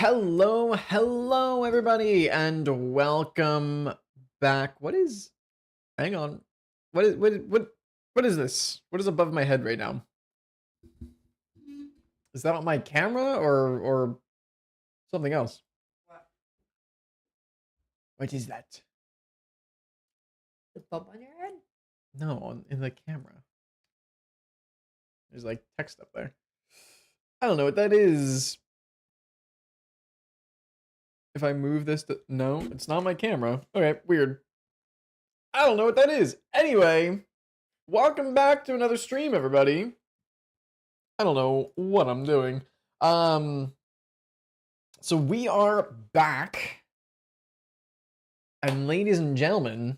Hello, everybody, and welcome back. Hang on. What is this? What is above my head right now? Is that on my camera or something else? What is that? The bump on your head? No, in the camera. There's like text up there. I don't know what that is. If I move this to... No, it's not my camera. Okay, weird. I don't know what that is. Anyway, welcome back to another stream, everybody. I don't know what I'm doing. So we are back. And ladies and gentlemen,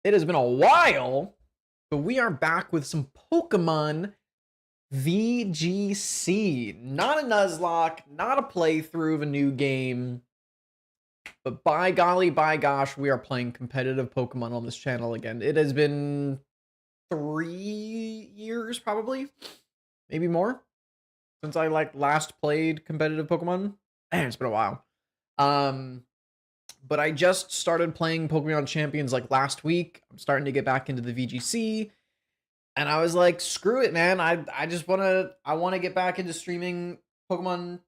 it has been a while, but we are back with some Pokemon VGC. Not a Nuzlocke, not a playthrough of a new game, but by golly, by gosh, we are playing competitive Pokemon on this channel again. It has been 3 years, probably, maybe more, since I last played competitive Pokemon. Man, it's been a while. But I just started playing Pokemon Champions like last week. I'm starting to get back into the VGC. And I was like, screw it, man. I just wanna get back into streaming Pokemon,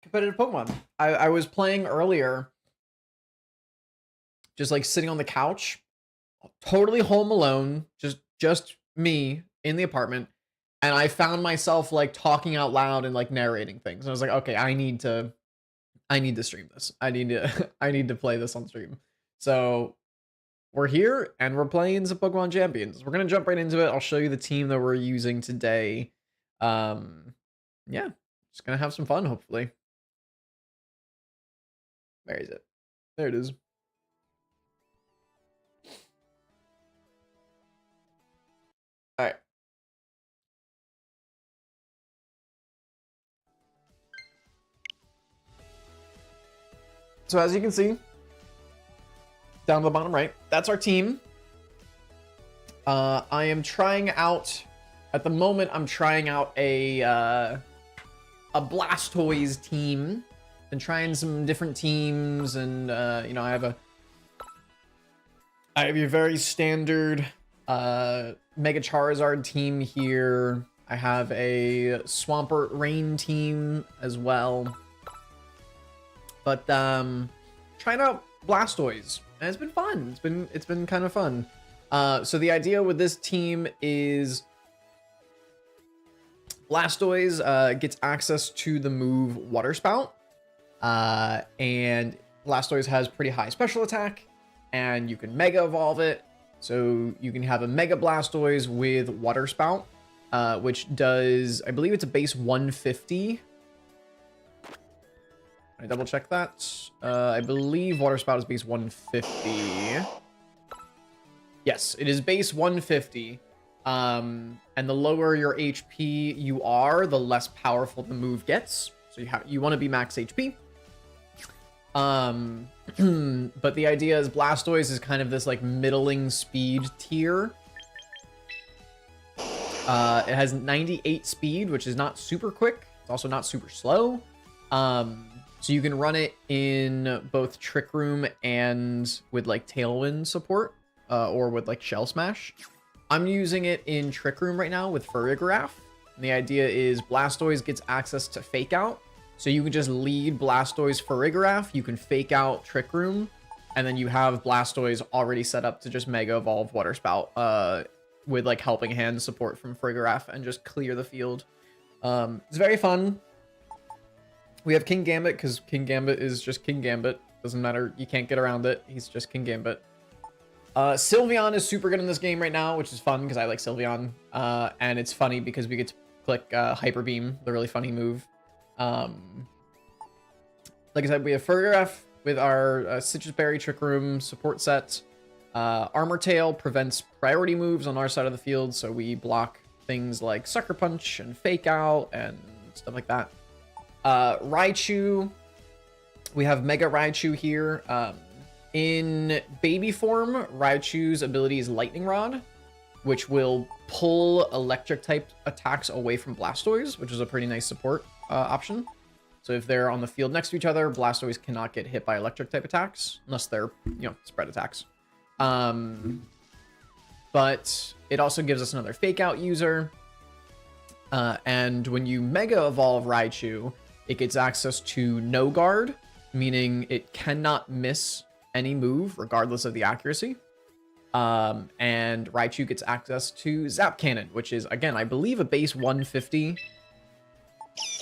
competitive Pokemon. I was playing earlier, just like sitting on the couch, totally home alone, just me in the apartment, and I found myself like talking out loud and like narrating things. And I was like, okay, I need to stream this. I need to play this on stream. So we're here and we're playing some Pokemon Champions. We're gonna jump right into it. I'll show you the team that we're using today. Yeah, just gonna have some fun, hopefully. Where is it? There it is. All right. So as you can see, down to the bottom right, that's our team. I am trying out, at the moment, I'm trying out a Blastoise team. Been trying some different teams, and you know, I have your very standard Mega Charizard team here. I have a Swampert Rain team as well. But trying out Blastoise, and it's been fun. It's been kind of fun. So the idea with this team is Blastoise gets access to the move Water Spout, and Blastoise has pretty high special attack, and you can Mega Evolve it. So you can have a Mega Blastoise with Water Spout, which does, I believe it's a base 150. I double check that. I believe Water Spout is base 150. Yes, it is base 150. And the lower your HP you are, the less powerful the move gets. So you want to be max HP. But the idea is Blastoise is kind of this like middling speed tier. It has 98 speed, which is not super quick. It's also not super slow. So you can run it in both Trick Room and with like Tailwind support, or with like Shell Smash. I'm using it in Trick Room right now with Furrigraph. And the idea is Blastoise gets access to Fake Out. So you can just lead Blastoise Furrigraph, you can Fake Out Trick Room, and then you have Blastoise already set up to just Mega Evolve Water Spout, with like Helping Hand support from Furrigraph and just clear the field. It's very fun. We have King Gambit because King Gambit is just King Gambit. Doesn't matter. You can't get around it. He's just King Gambit. Sylveon is super good in this game right now, which is fun because I like Sylveon. And it's funny because we get to click Hyper Beam, the really funny move. Like I said, we have Furrigraph with our Sitrus Berry Trick Room support set. Armor Tail prevents priority moves on our side of the field, so we block things like Sucker Punch and Fake Out and stuff like that. Raichu, we have Mega Raichu here. In baby form, Raichu's ability is Lightning Rod, which will pull electric type attacks away from Blastoise, which is a pretty nice support option. So if they're on the field next to each other, Blastoise cannot get hit by electric type attacks unless they're, spread attacks. But it also gives us another fake out user. And when you Mega Evolve Raichu, it gets access to no guard, meaning it cannot miss any move regardless of the accuracy. And Raichu gets access to Zap Cannon, which is, again, I believe a base 150,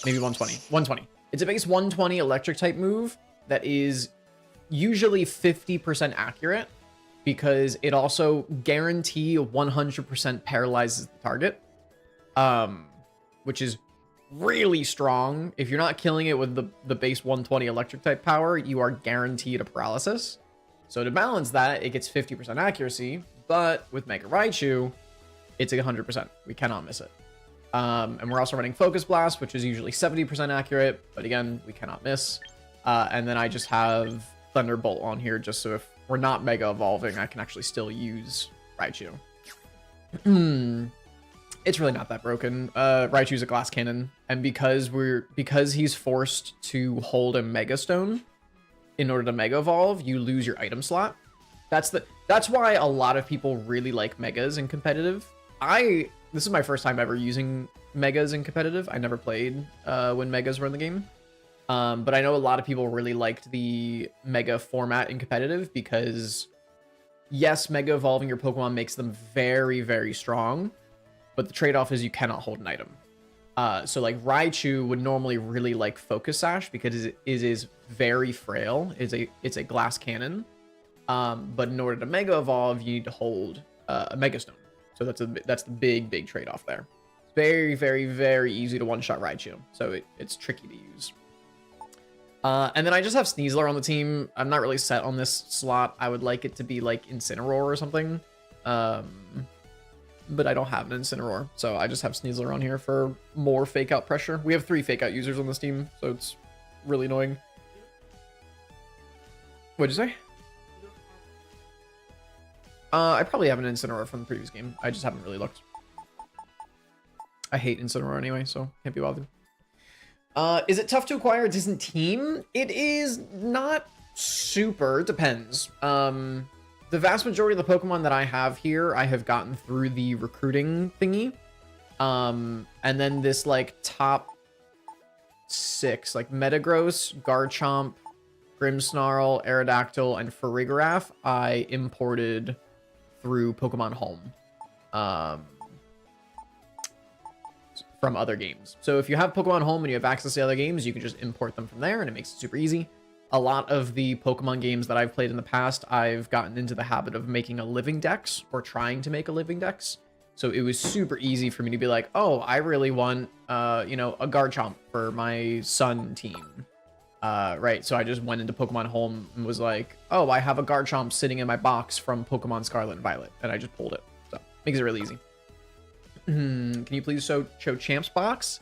maybe 120. 120. It's a base 120 electric type move that is usually 50% accurate because it also guarantee 100% paralyzes the target, which is really strong. If you're not killing it with the base 120 electric type power, you are guaranteed a paralysis. So to balance that, it gets 50% accuracy, but with Mega Raichu, it's 100%. We cannot miss it. And we're also running Focus Blast, which is usually 70% accurate, but again, we cannot miss. And then I just have Thunderbolt on here, just so if we're not Mega Evolving, I can actually still use Raichu. It's really not that broken. Raichu's a Glass Cannon, and because he's forced to hold a Mega Stone in order to Mega Evolve, you lose your item slot. That's why a lot of people really like Megas in competitive. This is my first time ever using Megas in competitive. I never played when Megas were in the game. But I know a lot of people really liked the Mega format in competitive because, yes, Mega Evolving your Pokemon makes them very, very strong, but the trade-off is you cannot hold an item. So like Raichu would normally really like Focus Sash because it is very frail. It's a Glass Cannon. But in order to Mega Evolve, you need to hold a Mega Stone. So that's the big trade-off there. It's very, very, very easy to one-shot Raichu. So it's tricky to use. And then I just have Sneasler on the team. I'm not really set on this slot. I would like it to be like Incineroar or something. But I don't have an Incineroar. So I just have Sneasler on here for more fake out pressure. We have 3 fake out users on this team, so it's really annoying. What'd you say? I probably have an Incineroar from the previous game. I just haven't really looked. I hate Incineroar anyway, so can't be bothered. Is it tough to acquire a decent team? It is not super. Depends. The vast majority of the Pokemon that I have here, I have gotten through the recruiting thingy. And then this like top 6, like Metagross, Garchomp, Grimmsnarl, Aerodactyl, and Farigiraf, I imported through Pokemon Home from other games. So if you have Pokemon Home and you have access to other games, you can just import them from there and it makes it super easy. A lot of the Pokemon games that I've played in the past, I've gotten into the habit of making a living dex or trying to make a living dex. So it was super easy for me to be like, oh, I really want, a Garchomp for my son team. Right, so I just went into Pokemon Home and was like, oh, I have a Garchomp sitting in my box from Pokemon Scarlet and Violet, and I just pulled it. So, makes it really easy. Can you please show Champ's box?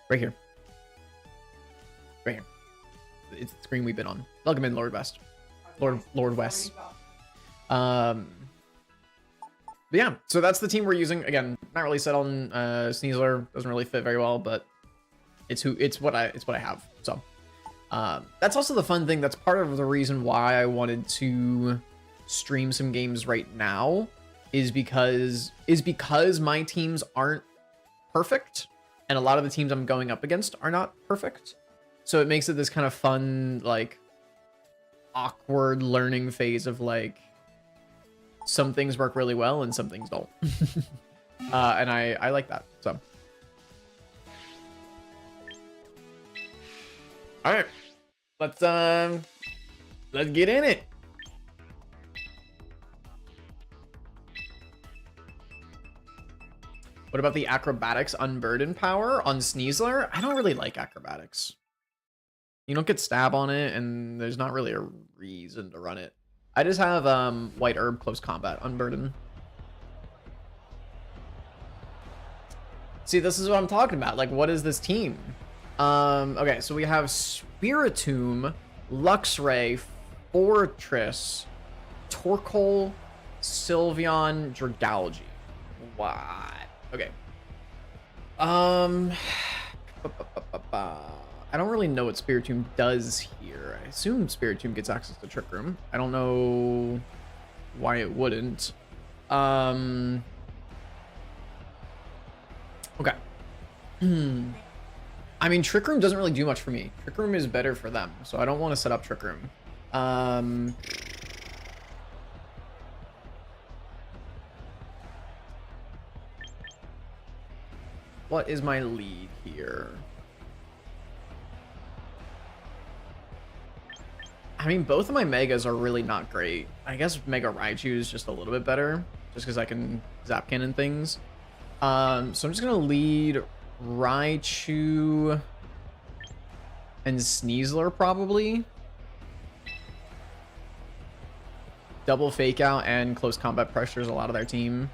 Right here. Right here. It's the screen we've been on. Welcome in, Lord West. Lord West. But yeah, so that's the team we're using. Again, not really set on Sneasler. Doesn't really fit very well, but it's what I have. So that's also the fun thing. That's part of the reason why I wanted to stream some games right now is because my teams aren't perfect, and a lot of the teams I'm going up against are not perfect. So it makes it this kind of fun, like, awkward learning phase of like some things work really well and some things don't. And I like that. So all right, let's get in it. What about the Acrobatics Unburden power on Sneasler? I don't really like Acrobatics. You don't get stab on it, and there's not really a reason to run it. I just have White Herb Close Combat Unburden. See, this is what I'm talking about. Like, what is this team? Okay, so we have Spiritomb, Luxray, Fortress, Torkoal, Sylveon, Dragalge. What? Okay. I don't really know what Spiritomb does here. I assume Spiritomb gets access to Trick Room. I don't know why it wouldn't. Okay. I mean, Trick Room doesn't really do much for me. Trick Room is better for them, so I don't want to set up Trick Room. What is my lead here? I mean, both of my Megas are really not great. I guess Mega Raichu is just a little bit better, just because I can Zap Cannon things. So I'm just going to lead Raichu and Sneasler, probably. Double Fake Out and Close Combat pressures a lot of their team.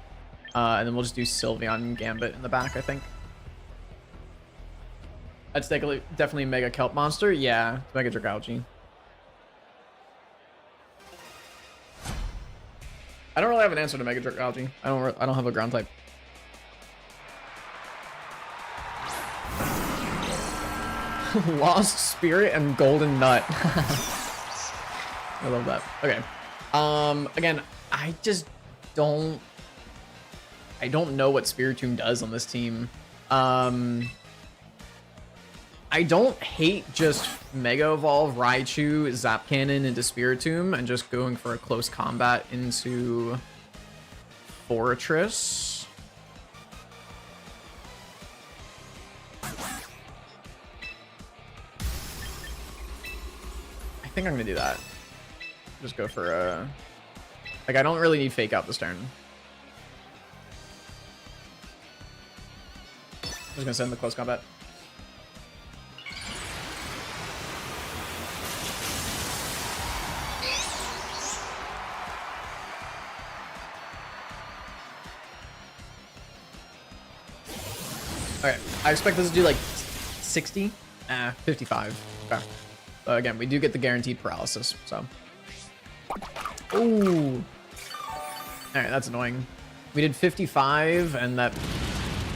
And then we'll just do Sylveon and Gambit in the back, I think. That's definitely Mega Kelp Monster. Yeah, it's Mega Dragalge. I don't really have an answer to Mega Dragalge. I don't have a ground type. Lost Spirit and Golden Nut. I love that. Okay. Again, I don't know what Spiritomb does on this team. I don't hate just Mega Evolve Raichu, Zap Cannon into Spiritomb and just going for a close combat into Fortress. I think I'm gonna do that. Just go for a... Like, I don't really need Fake Out this turn. Just gonna send the close combat. Okay, I expect this to do like 60? 55. Okay. But again, we do get the guaranteed paralysis, so. Ooh. Alright, that's annoying. We did 55, and that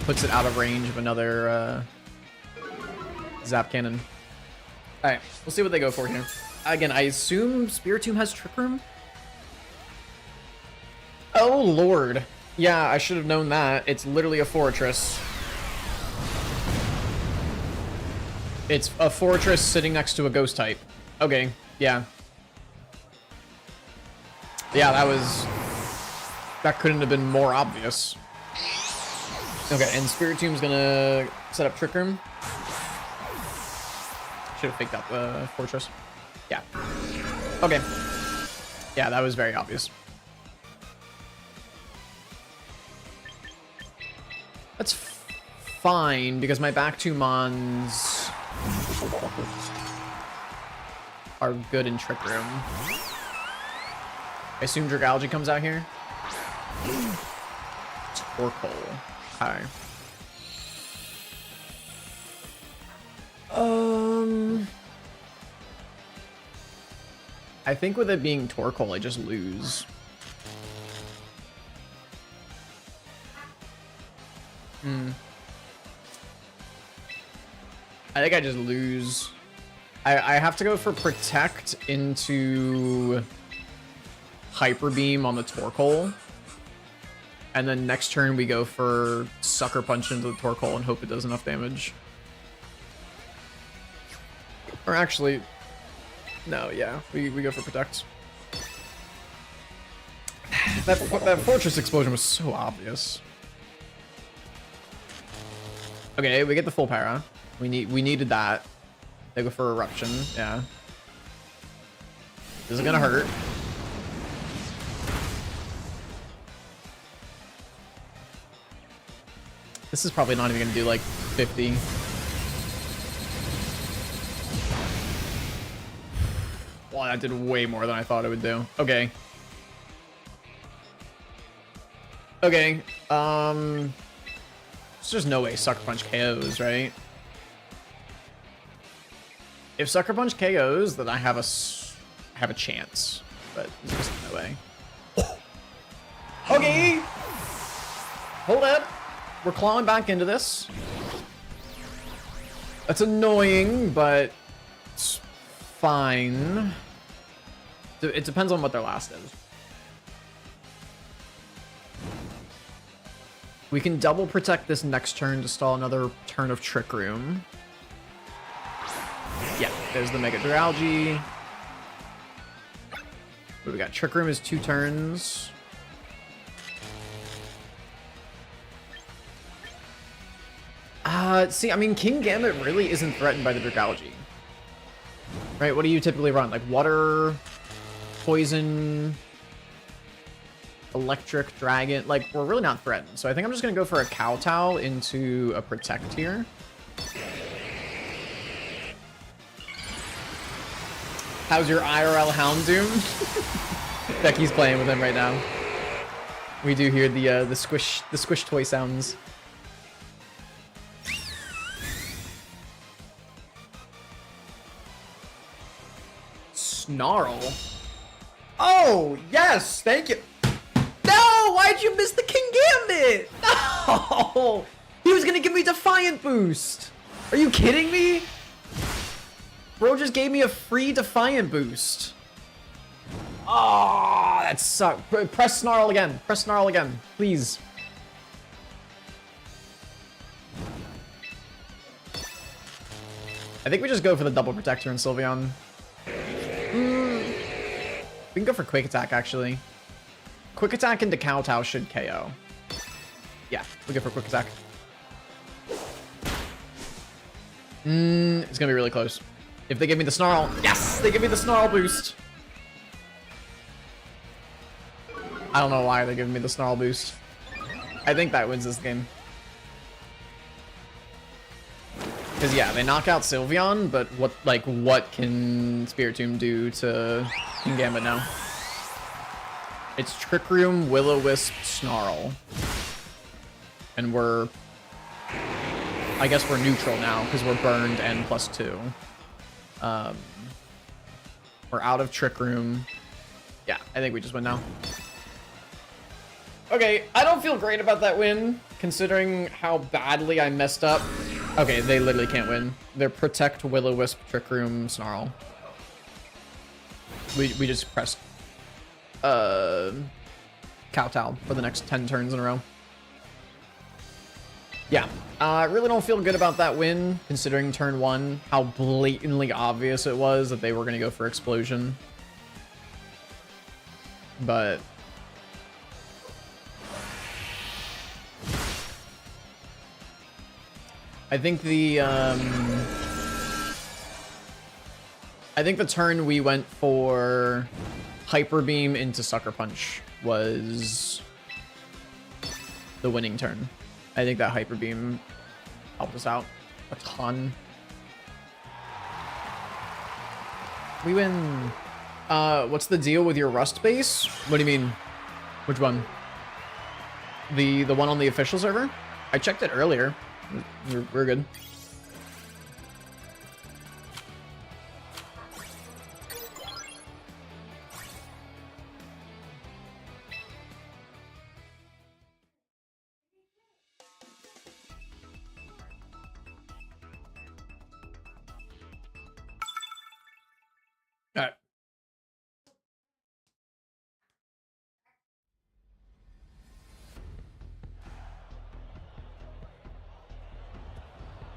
puts it out of range of another Zap Cannon. Alright, we'll see what they go for here. Again, I assume Spiritomb has Trick Room? Oh, Lord. Yeah, I should have known that. It's literally a Fortress. It's a Fortress sitting next to a Ghost type. Okay, yeah. Yeah, that couldn't have been more obvious. Okay, and Spiritomb's gonna set up Trick Room. Should have faked out the Fortress. Yeah. Okay. Yeah, that was very obvious. That's fine, because my back two Mons are good in Trick Room. I assume Dragalge comes out here. Torkoal. Okay. I think with it being Torkoal, I just lose. I think I just lose. I have to go for Protect into Hyper Beam on the Torkoal. And then next turn we go for Sucker Punch into the Torkoal and hope it does enough damage. Or actually, no, yeah, we go for Protect. That Fortress Explosion was so obvious. Okay, we get the full para. We needed that. They go for Eruption, yeah. This is gonna hurt. This is probably not even gonna do like 50. Wow, that did way more than I thought it would do. Okay. Okay, there's just no way Sucker Punch KOs, right? If Sucker Punch KOs, then I have a chance, but there's just no way. Okay! Hold up. We're clawing back into this. That's annoying, but it's fine. It depends on what their last is. We can double protect this next turn to stall another turn of Trick Room. Yeah, there's the Mega Duralgi. What we got? Trick Room is 2 turns. See, I mean, Kingambit really isn't threatened by the Duralgi. Right, what do you typically run? Like water, poison, electric, dragon? Like, we're really not threatened. So I think I'm just gonna go for a Kowtow into a Protect here. How's your IRL Houndoom? Becky's playing with him right now. We do hear the squish toy sounds. Snarl. Oh yes, thank you. No, why'd you miss the King Gambit? No, he was gonna give me Defiant boost. Are you kidding me? Bro just gave me a free Defiant boost. Oh, that sucked. Press Snarl again. Press Snarl again, please. I think we just go for the double protector and Sylveon. We can go for Quick Attack, actually. Quick Attack into Kowtow should KO. Yeah, we go for Quick Attack. It's gonna be really close. If they give me the Snarl. Yes! They give me the Snarl boost. I don't know why they're giving me the Snarl boost. I think that wins this game. Because yeah, they knock out Sylveon, but what can Spiritomb do to Kingambit now? It's Trick Room, Will-O-Wisp, Snarl. And I guess we're neutral now, because we're burned and +2. We're out of Trick Room. Yeah, I think we just win now. Okay, I don't feel great about that win, considering how badly I messed up. Okay, they literally can't win. They're Protect, Will-O-Wisp, Trick Room, Snarl. We just pressed Kowtow for the next 10 turns in a row. Yeah, I really don't feel good about that win, considering turn 1, how blatantly obvious it was that they were going to go for Explosion. But I think the turn we went for Hyper Beam into Sucker Punch was the winning turn. I think that Hyper Beam helped us out a ton. We win. What's the deal with your Rust base? What do you mean? Which one? The one on the official server? I checked it earlier. We're good. All right.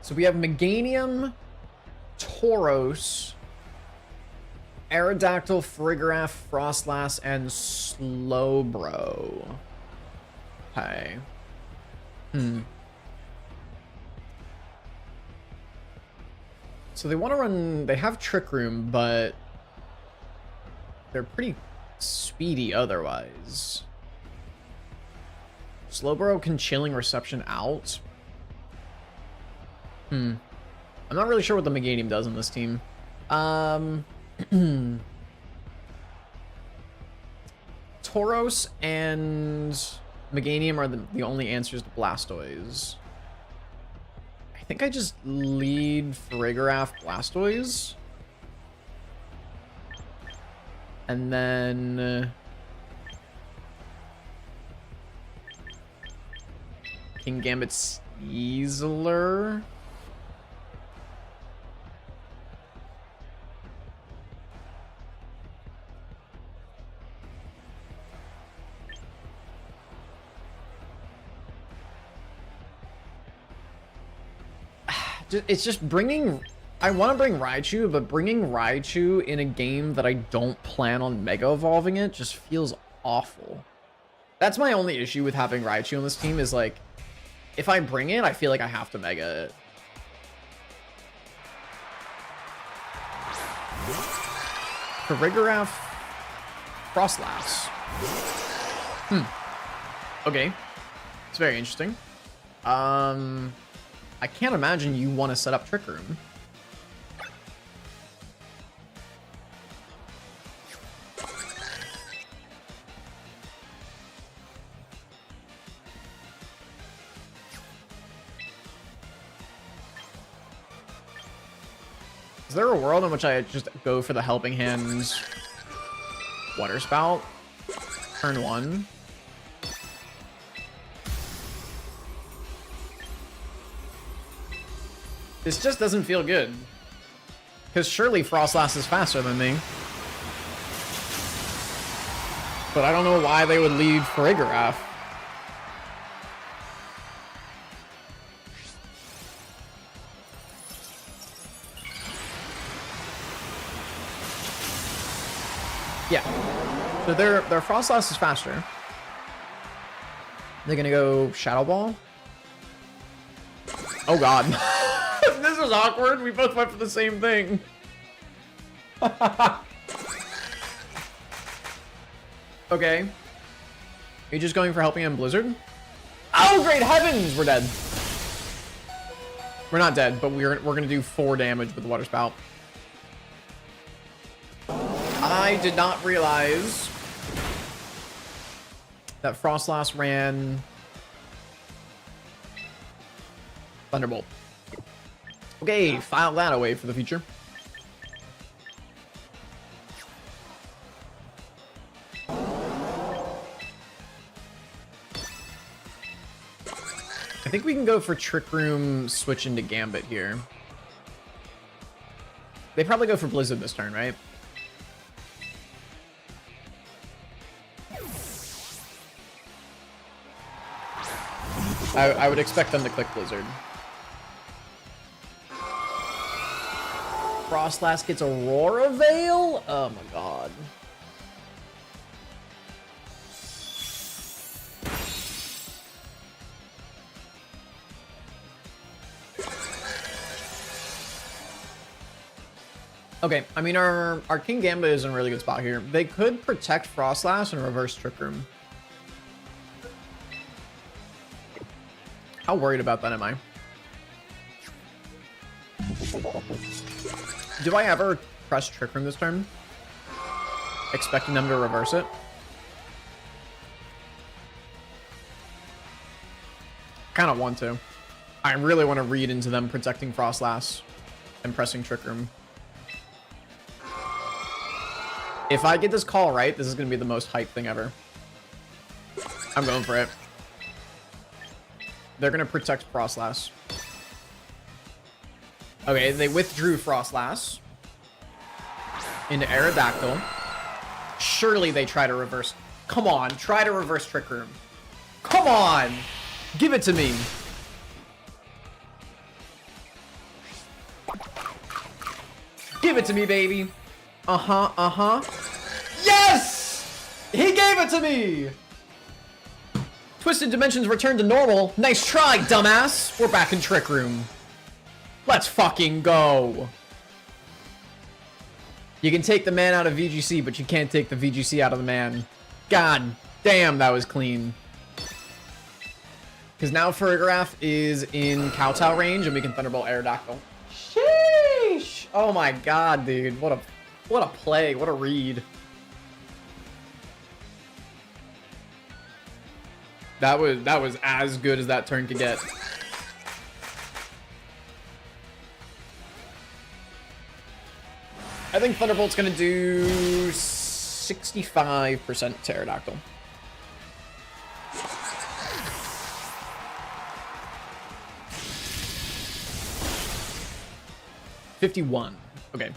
So we have Meganium, Tauros, Aerodactyl, Farigiraf, Frostlass, and Slowbro. Okay. So they want to run... They have Trick Room, but they're pretty speedy otherwise. Slowbro can Chilling Reception out. I'm not really sure what the Meganium does on this team. Tauros and Meganium are the only answers to Blastoise. I think I just lead Farigiraf Blastoise. And then Kingambit Sneasler. It's just bringing... I want to bring Raichu, but bringing Raichu in a game that I don't plan on Mega Evolving it just feels awful. That's my only issue with having Raichu on this team is, like, if I bring it, I feel like I have to Mega it. Farigiraf, Frostlass. Okay. It's very interesting. I can't imagine you want to set up Trick Room. Is there a world in which I just go for the Helping Hands Water Spout? Turn 1. This just doesn't feel good. Because surely Frostlass is faster than me. But I don't know why they would lead Farigiraf. Yeah. So their Frostlass is faster. They're gonna go Shadow Ball. Oh god. This is awkward. We both went for the same thing. Okay. Are you just going for Helping Hand Blizzard? Oh, great heavens! We're dead. We're not dead, but we're gonna do 4 damage with the Water Spout. I did not realize that Frostlass ran Thunderbolt. Okay, file that away for the future. I think we can go for Trick Room, switch into Gambit here. They probably go for Blizzard this turn, right? I would expect them to click Blizzard. Frostlass gets Aurora Veil? Oh my god. Okay, I mean, our King Gambit is in a really good spot here. They could protect Frostlass and reverse Trick Room. How worried about that am I? Do I ever press Trick Room this turn? Expecting them to reverse it? Kind of want to. I really want to read into them protecting Frostlass and pressing Trick Room. If I get this call right, this is going to be the most hype thing ever. I'm going for it. They're going to protect Frostlass. Okay, they withdrew Frostlass into Aerodactyl. Surely they try to reverse. Come on, try to reverse Trick Room. Come on! Give it to me. Give it to me, baby. Uh-huh, uh-huh. Yes! He gave it to me! Twisted Dimensions returned to normal. Nice try, dumbass. We're back in Trick Room. Let's fucking go. You can take the man out of VGC, but you can't take the VGC out of the man. God damn, that was clean. Because now Farigiraf is in Kowtow range, and we can Thunderbolt Aerodactyl. Sheesh! Oh my god, dude. What a play. What a read. That was as good as that turn could get. I think Thunderbolt's gonna do 65% Pterodactyl. $51. Okay.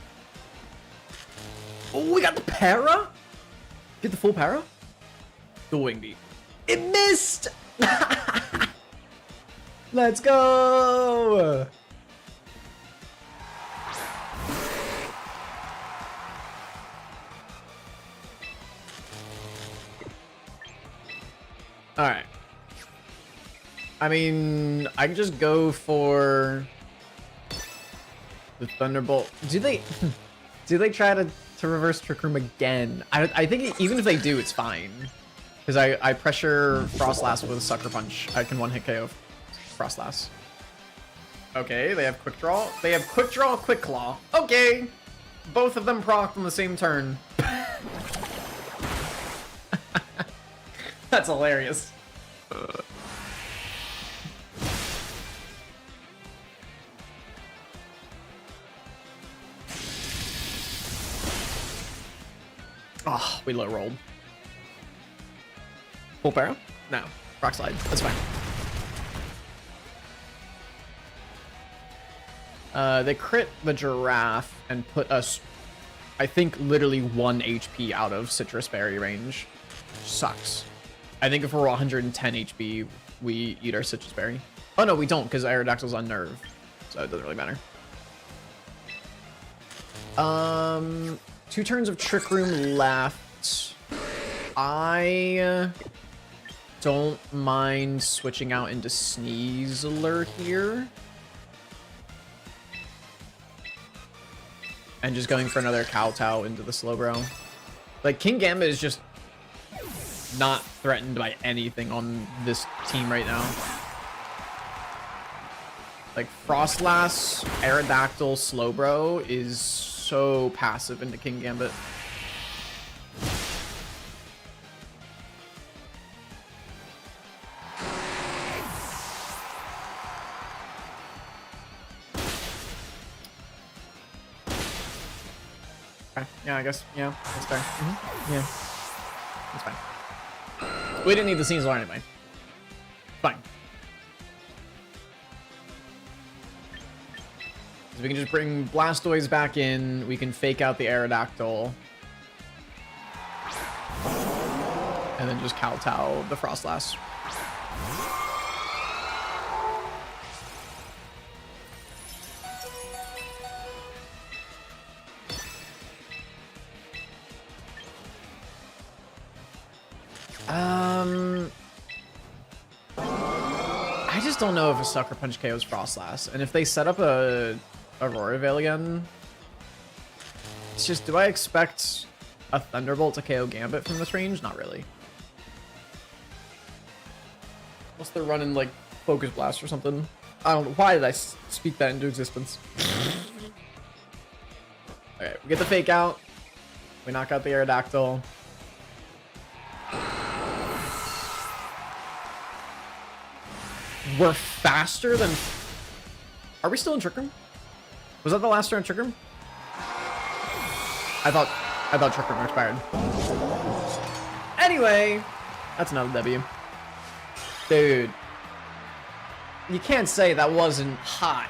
Oh, we got the para? Get the full para? The Wing Beat. It missed! Let's go! Alright. I mean, I can just go for the Thunderbolt. Do they do they try to reverse Trick Room again? I think even if they do, it's fine. Because I pressure Frostlass with a Sucker Punch. I can one-hit KO Frostlass. Okay, they have Quick Draw. They have Quick Draw, Quick Claw. Okay! Both of them proc on the same turn. That's hilarious. Oh, we low rolled. Full barrel? No. Rock Slide. That's fine. They crit the Giraffe and put us, I think, literally 1 HP out of Citrus Berry range. Sucks. I think if we're 110 HP, we eat our Citrus Berry. Oh no, we don't, because Aerodactyl's on Nerve. So it doesn't really matter. 2 turns of Trick Room left. I don't mind switching out into Sneasler here. And just going for another Kowtow into the Slowbro. Like, Kingambit is just not threatened by anything on this team right now. Like, Frostlass, Aerodactyl, Slowbro is so passive into Kingambit. Yeah, I guess. Yeah, that's fair. Yeah, that's fine. We didn't need the Sneasler anyway. Fine. So we can just bring Blastoise back in. We can fake out the Aerodactyl. And then just Kowtow the Frostlass. I just don't know if a Sucker Punch KOs Frostlass. And if they set up a Aurora Veil again, it's just, do I expect a Thunderbolt to KO Gambit from this range? Not really. Unless they're running like Focus Blast or something. I don't know. Why did I speak that into existence? Okay, we get the fake out. We knock out the Aerodactyl. We're faster than... Are we still in Trick Room? Was that the last turn in Trick Room? I thought Trick Room expired. Anyway, that's another W. Dude. You can't say that wasn't hot.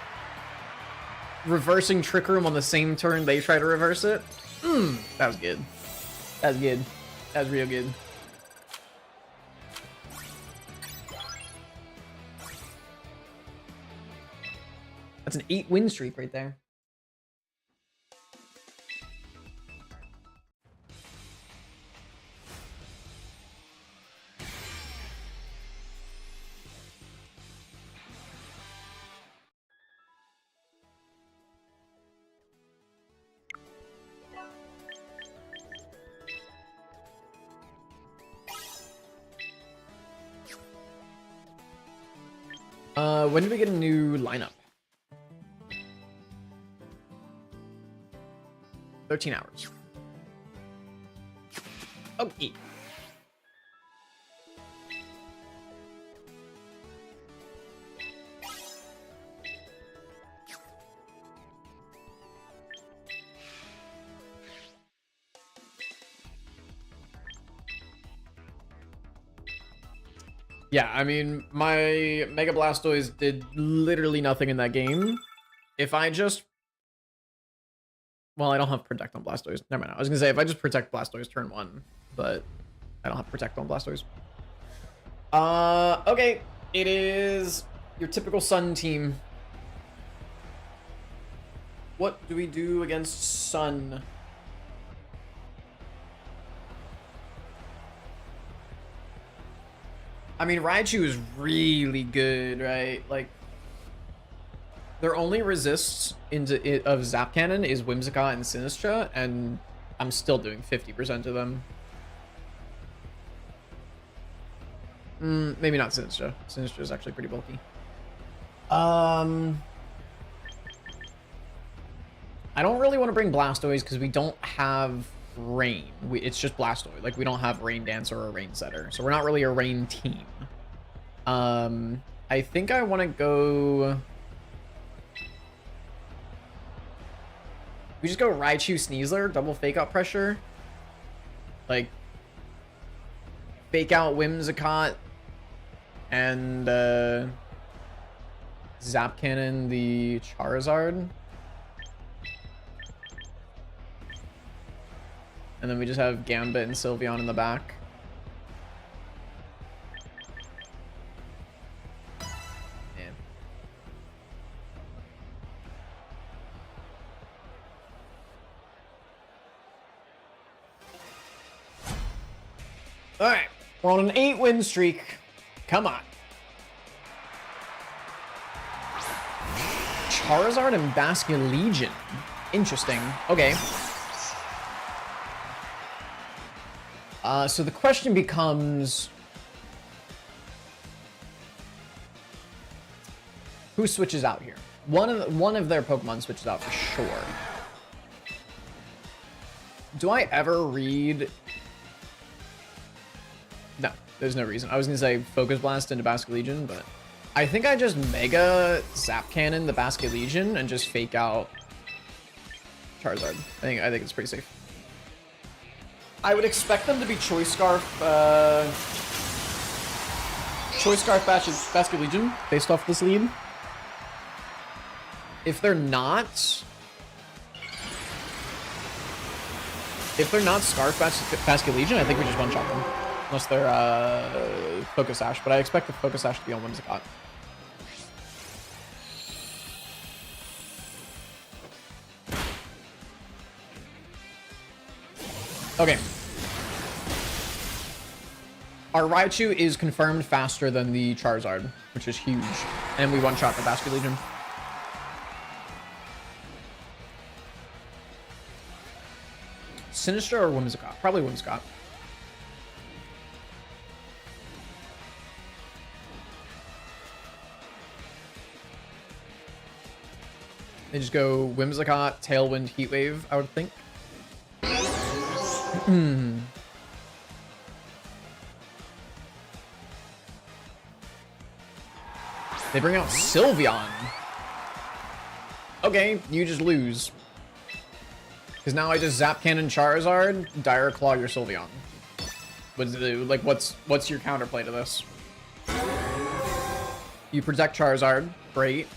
Reversing Trick Room on the same turn they try to reverse it? That was good. That was good. That was real good. That's an 8-win streak right there. When do we get a new lineup? 13 hours. Okay. Yeah, I mean, my Mega Blastoise did literally nothing in that game. If I just... Well, I don't have Protect on Blastoise. Never mind. I was going to say, if I just Protect Blastoise turn 1, but I don't have Protect on Blastoise. Okay. It is your typical Sun team. What do we do against Sun? I mean, Raichu is really good, right? Like, their only resists of Zap Cannon is Whimsicott and Sinistra, and I'm still doing 50% of them. Maybe not Sinistra. Sinistra is actually pretty bulky. I don't really want to bring Blastoise because we don't have Rain. It's just Blastoise. Like, we don't have Rain Dancer or Rain Setter, so we're not really a Rain team. I think I want to go... We just go Raichu Sneasler, double fake out pressure. Like, fake out Whimsicott and Zap Cannon the Charizard. And then we just have Gambit and Sylveon in the back. Yeah. Alright, we're on an 8-win streak. Come on. Charizard and Basculegion. Interesting. Okay. So the question becomes... who switches out here? One of their Pokemon switches out for sure. Do I ever read... No, there's no reason. I was gonna say Focus Blast into Basculegion, but I think I just Mega Zap Cannon the Basculegion and just fake out Charizard. I think it's pretty safe. I would expect them to be Choice Scarf Basculegion based off this lead. If they're not Scarf Basculegion, I think we just one-shot them. Unless they're Focus Sash, but I expect the Focus Sash to be on Whimsicott. Okay. Our Raichu is confirmed faster than the Charizard, which is huge. And we one-shot the Basculegion. Sinistra or Whimsicott? Probably Whimsicott. They just go Whimsicott, Tailwind, Heat Wave, I would think. They bring out Sylveon. Okay, you just lose. Because now I just Zap Cannon Charizard, Dire Claw your Sylveon. Like, what's your counterplay to this? You protect Charizard, great.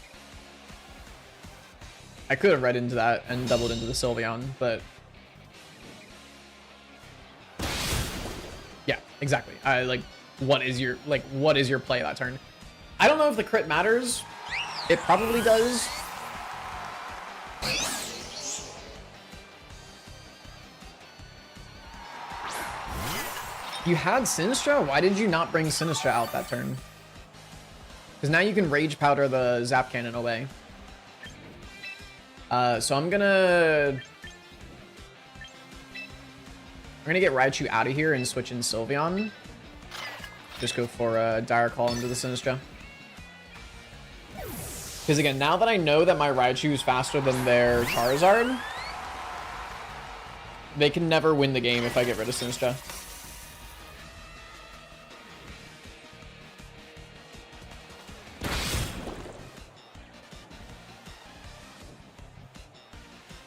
I could have read into that and doubled into the Sylveon, but... yeah, exactly. What is your play that turn? I don't know if the crit matters. It probably does. You had Sinistra? Why did you not bring Sinistra out that turn? Because now you can Rage Powder the Zap Cannon away. So I'm gonna get Raichu out of here and switch in Sylveon. Just go for a Dire Claw into the Sinistra. Because again, now that I know that my Raichu is faster than their Charizard, they can never win the game if I get rid of Sinistra.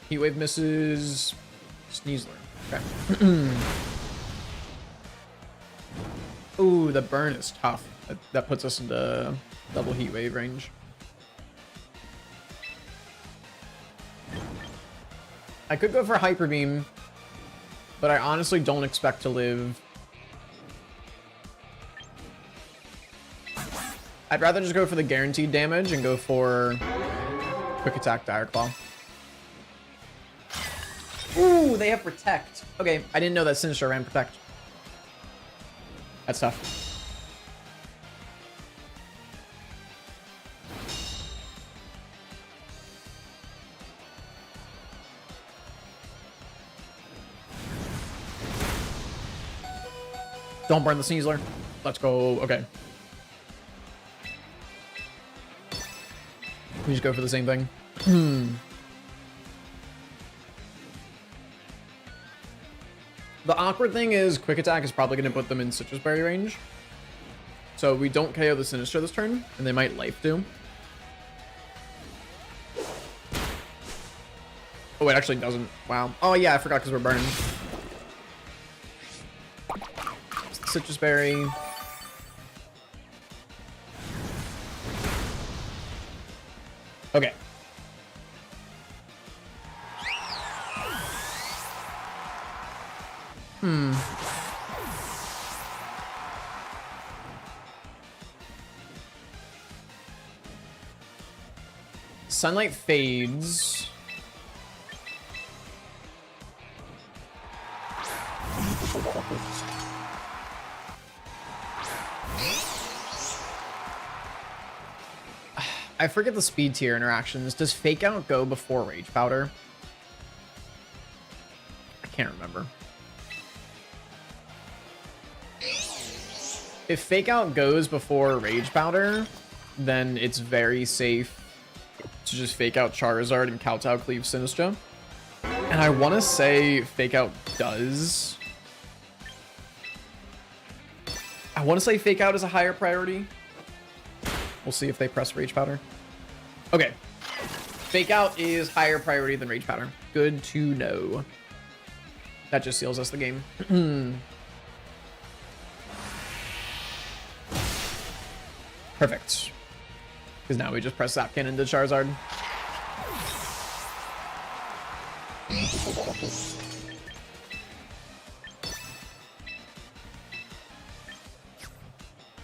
Heat Wave misses Sneasler. Okay. Ooh, the burn is tough. That puts us into double Heat Wave range. I could go for Hyper Beam, but I honestly don't expect to live. I'd rather just go for the guaranteed damage and go for Quick Attack Dire Claw. Ooh, they have Protect. Okay, I didn't know that Sinistra ran Protect. That's tough. Don't burn the Sneasler. Let's go. Okay. We just go for the same thing. The awkward thing is Quick Attack is probably going to put them in Citrus Berry range. So we don't KO the Sinister this turn, and they might Life do. Oh, it actually doesn't. Wow. Oh, yeah, I forgot because we're burned. Citrus Berry. Okay. Sunlight fades. I forget the speed tier interactions. Does Fake Out go before Rage Powder? I can't remember. If Fake Out goes before Rage Powder, then it's very safe to just Fake Out Charizard and Kowtow Cleave Sinistra. And I want to say Fake Out does. I want to say Fake Out is a higher priority. We'll see if they press Rage Powder. Okay. Fake Out is higher priority than Rage Powder. Good to know. That just seals us the game. Perfect. Because now we just press Zapkin into Charizard.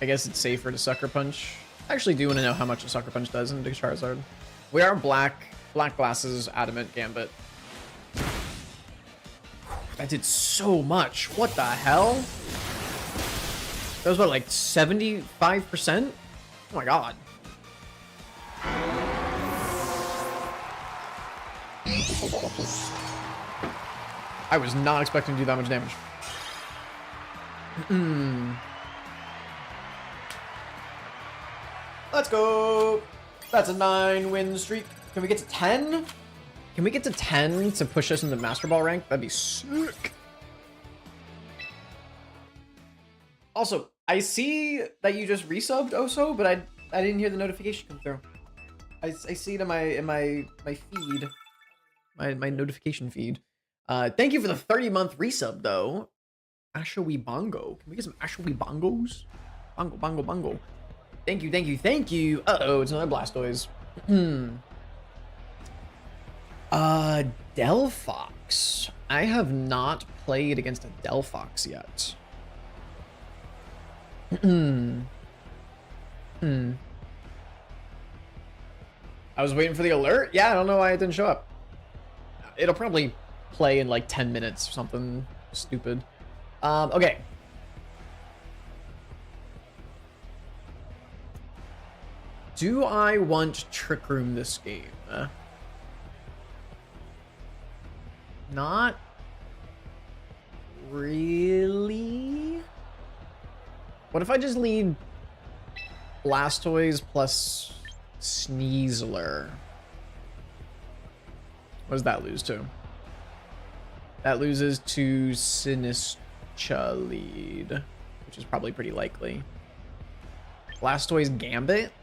I guess it's safer to Sucker Punch. I actually do want to know how much a Sucker Punch does into Charizard. We are Black Glasses, Adamant, Gambit. That did so much. What the hell? That was what, like 75%? Oh my god. I was not expecting to do that much damage. Let's go. That's a 9-win streak. Can we get to 10? Can we get to 10 to push us into Master Ball rank? That'd be sick. Also, I see that you just resubbed Oso, but I didn't hear the notification come through. I see it in my feed, my notification feed. Thank you for the 30-month resub though. Ashowe Bongo. Can we get some Ashowe Bongos? Bongo, bongo, bongo. Thank you, thank you, thank you. Uh-oh, it's another Blastoise. Delphox. I have not played against a Delphox yet. I was waiting for the alert. Yeah, I don't know why it didn't show up. It'll probably play in like 10 minutes or something stupid. Okay. Do I want Trick Room this game? Not really. What if I just lead Blastoise plus Sneasler? What does that lose to? That loses to Sinistra lead, which is probably pretty likely. Blastoise Gambit?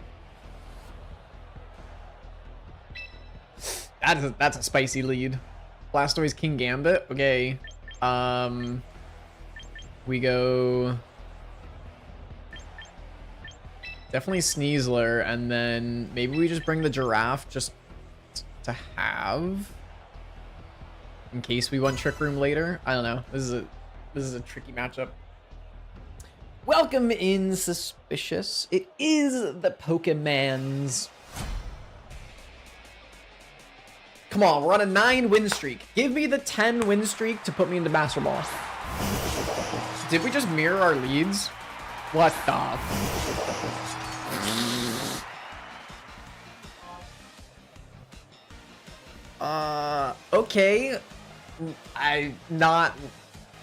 That's a spicy lead. Blastoise King Gambit. Okay. We go definitely Sneasler, and then maybe we just bring the Giraffe just to have in case we want Trick Room later. I don't know. This is a tricky matchup. Welcome in, Suspicious. It is the Pokemans. Come on, we're on a 9-win streak. Give me the 10-win streak to put me into Master Ball. Did we just mirror our leads? What the? Okay.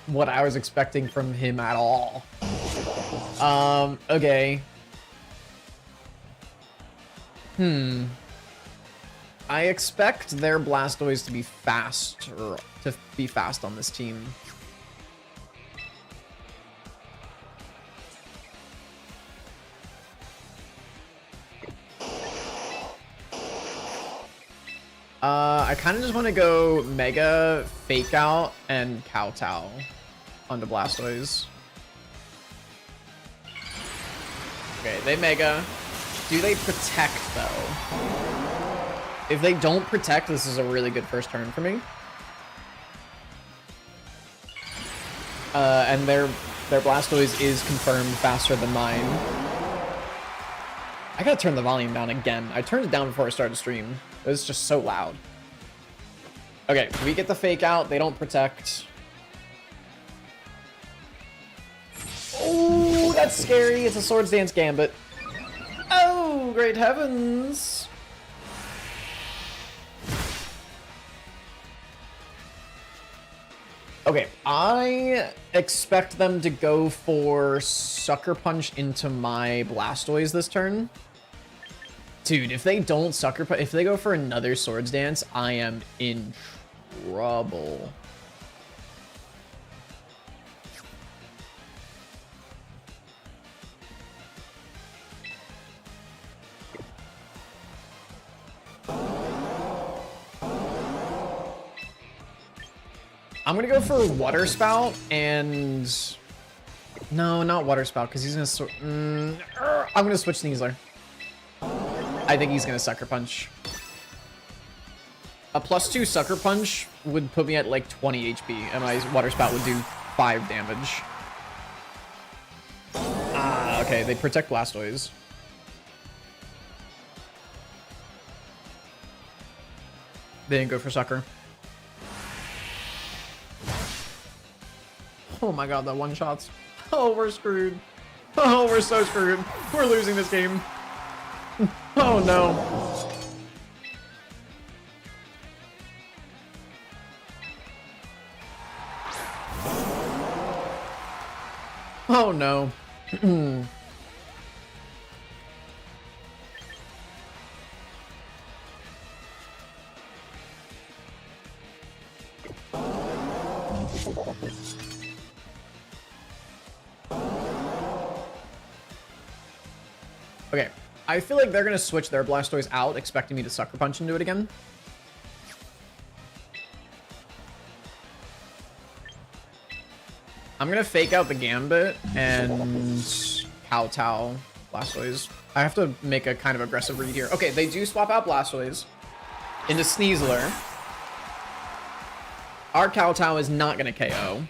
what I was expecting from him at all. Okay. I expect their Blastoise to be fast, or to be fast on this team. I kind of just want to go Mega, Fake Out, and Kowtow onto Blastoise. Okay, they Mega. Do they protect, though? If they don't protect, this is a really good first turn for me. And their Blastoise is confirmed faster than mine. I gotta turn the volume down again. I turned it down before I started the stream. It was just so loud. Okay, we get the Fake Out. They don't protect. Oh, that's scary. It's a Swords Dance Gambit. Oh, great heavens. Okay, I expect them to go for Sucker Punch into my Blastoise this turn. Dude, if they don't Sucker Punch, if they go for another Swords Dance, I am in trouble. I'm gonna go for Water Spout and... No, not Water Spout, because he's gonna... I'm gonna switch Sneasler. I think he's gonna Sucker Punch. A +2 Sucker Punch would put me at like 20 HP, and my Water Spout would do 5 damage. Ah, okay, they protect Blastoise. They didn't go for Sucker. Oh my god, that one shots. Oh, we're screwed. Oh, we're so screwed. We're losing this game. Oh no. Oh no. Okay, I feel like they're gonna switch their Blastoise out, expecting me to Sucker Punch into it again. I'm gonna Fake Out the Gambit and Kowtow Blastoise. I have to make a kind of aggressive read here. Okay, they do swap out Blastoise into Sneasler. Our Kowtow is not gonna KO.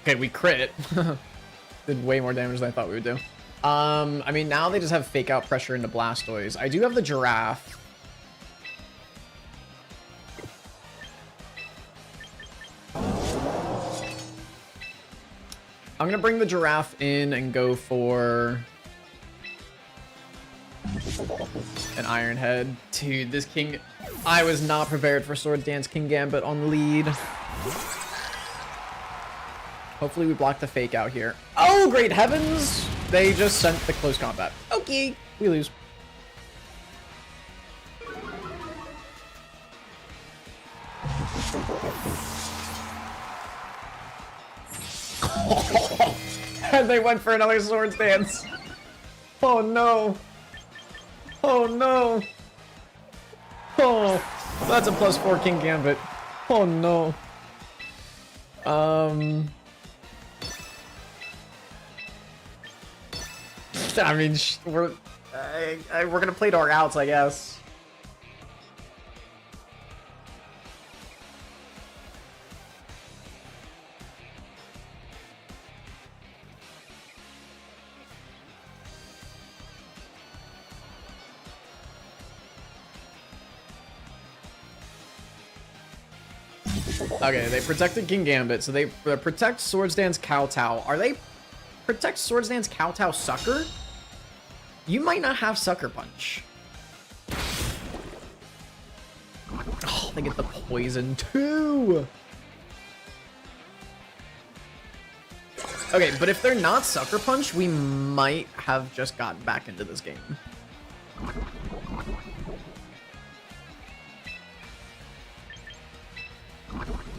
Okay, we crit. Did way more damage than I thought we would do. I mean, now they just have Fake Out pressure into Blastoise. I do have the Giraffe. I'm gonna bring the Giraffe in and go for an Iron Head. Dude, this King... I was not prepared for Swords Dance Kingambit on lead. Hopefully we block the Fake Out here. Oh, great heavens! They just sent the close combat. Okay, we lose. And they went for another Swords Dance. Oh no. Oh no. Oh, that's a +4 Kingambit. Oh no. I mean, we're gonna play to our outs, I guess. Okay, they protected Kingambit, so they protect Swords Dance Kowtow. Are they Protect, Swords Dance, Kowtow, Sucker? You might not have Sucker Punch. Oh, they get the poison too. Okay, but if they're not Sucker Punch, we might have just gotten back into this game.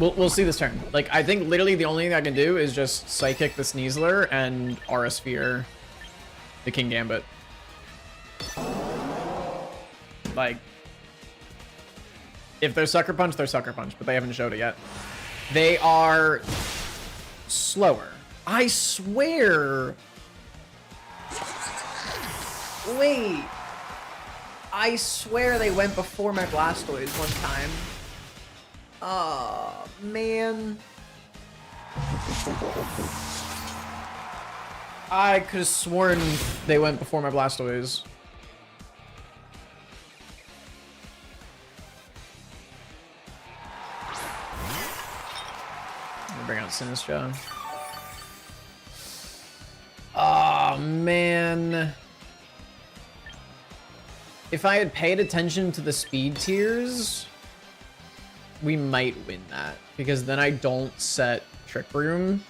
We'll see this turn. Like, I think literally the only thing I can do is just Psychic the Sneasler and Aura Sphere the Kingambit. Like, if they're Sucker Punch, they're Sucker Punch, but they haven't showed it yet. They are slower. I swear. Wait. I swear they went before my Blastoise one time. Oh, man. I could have sworn they went before my Blastoise. Bring out Sinistcha. Oh, man. If I had paid attention to the speed tiers, we might win that. Because then I don't set Trick Room.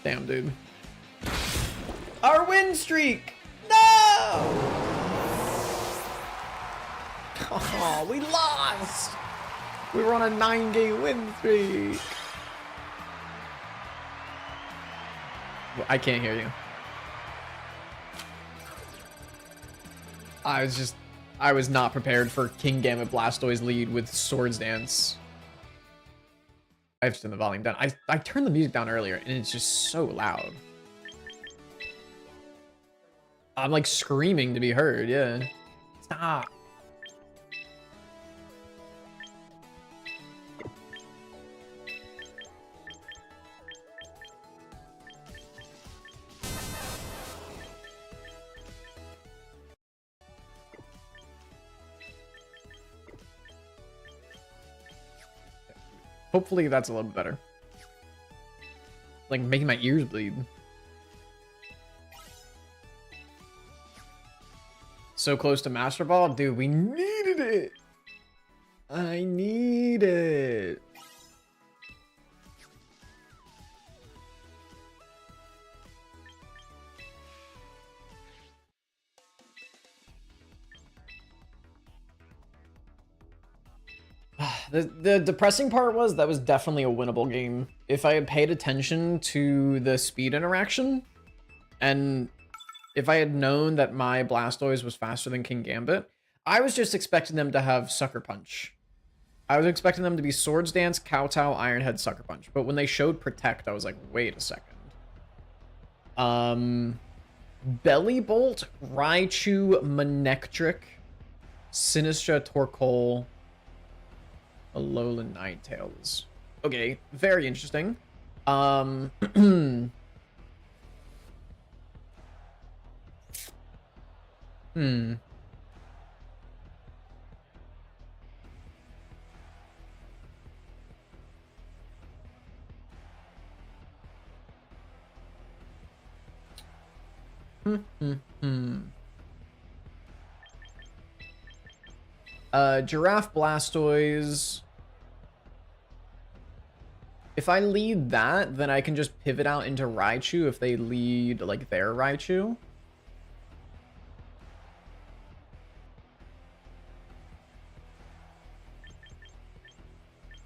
Damn, dude. Our win streak! No! Oh, we lost! We were on a 9-game win streak. I can't hear you. I was not prepared for Kingambit Blastoise lead with Swords Dance. I've turned the volume down. I turned the music down earlier and it's just so loud. I'm like screaming to be heard, yeah. Stop. Hopefully that's a little bit better. Like making my ears bleed. So close to Master Ball? Dude, we needed it! I need it! The depressing part was that was definitely a winnable game. If I had paid attention to the speed interaction, and if I had known that my Blastoise was faster than Kingambit, I was just expecting them to have Sucker Punch. I was expecting them to be Swords Dance, Kowtow, Iron Head, Sucker Punch. But when they showed Protect, I was like, wait a second. Belly Bolt, Raichu, Manectric, Sinistcha, Torkoal, Alolan Ninetales. Okay, very interesting. Giraffe Blastoise. If I lead that, then I can just pivot out into Raichu if they lead, like, their Raichu.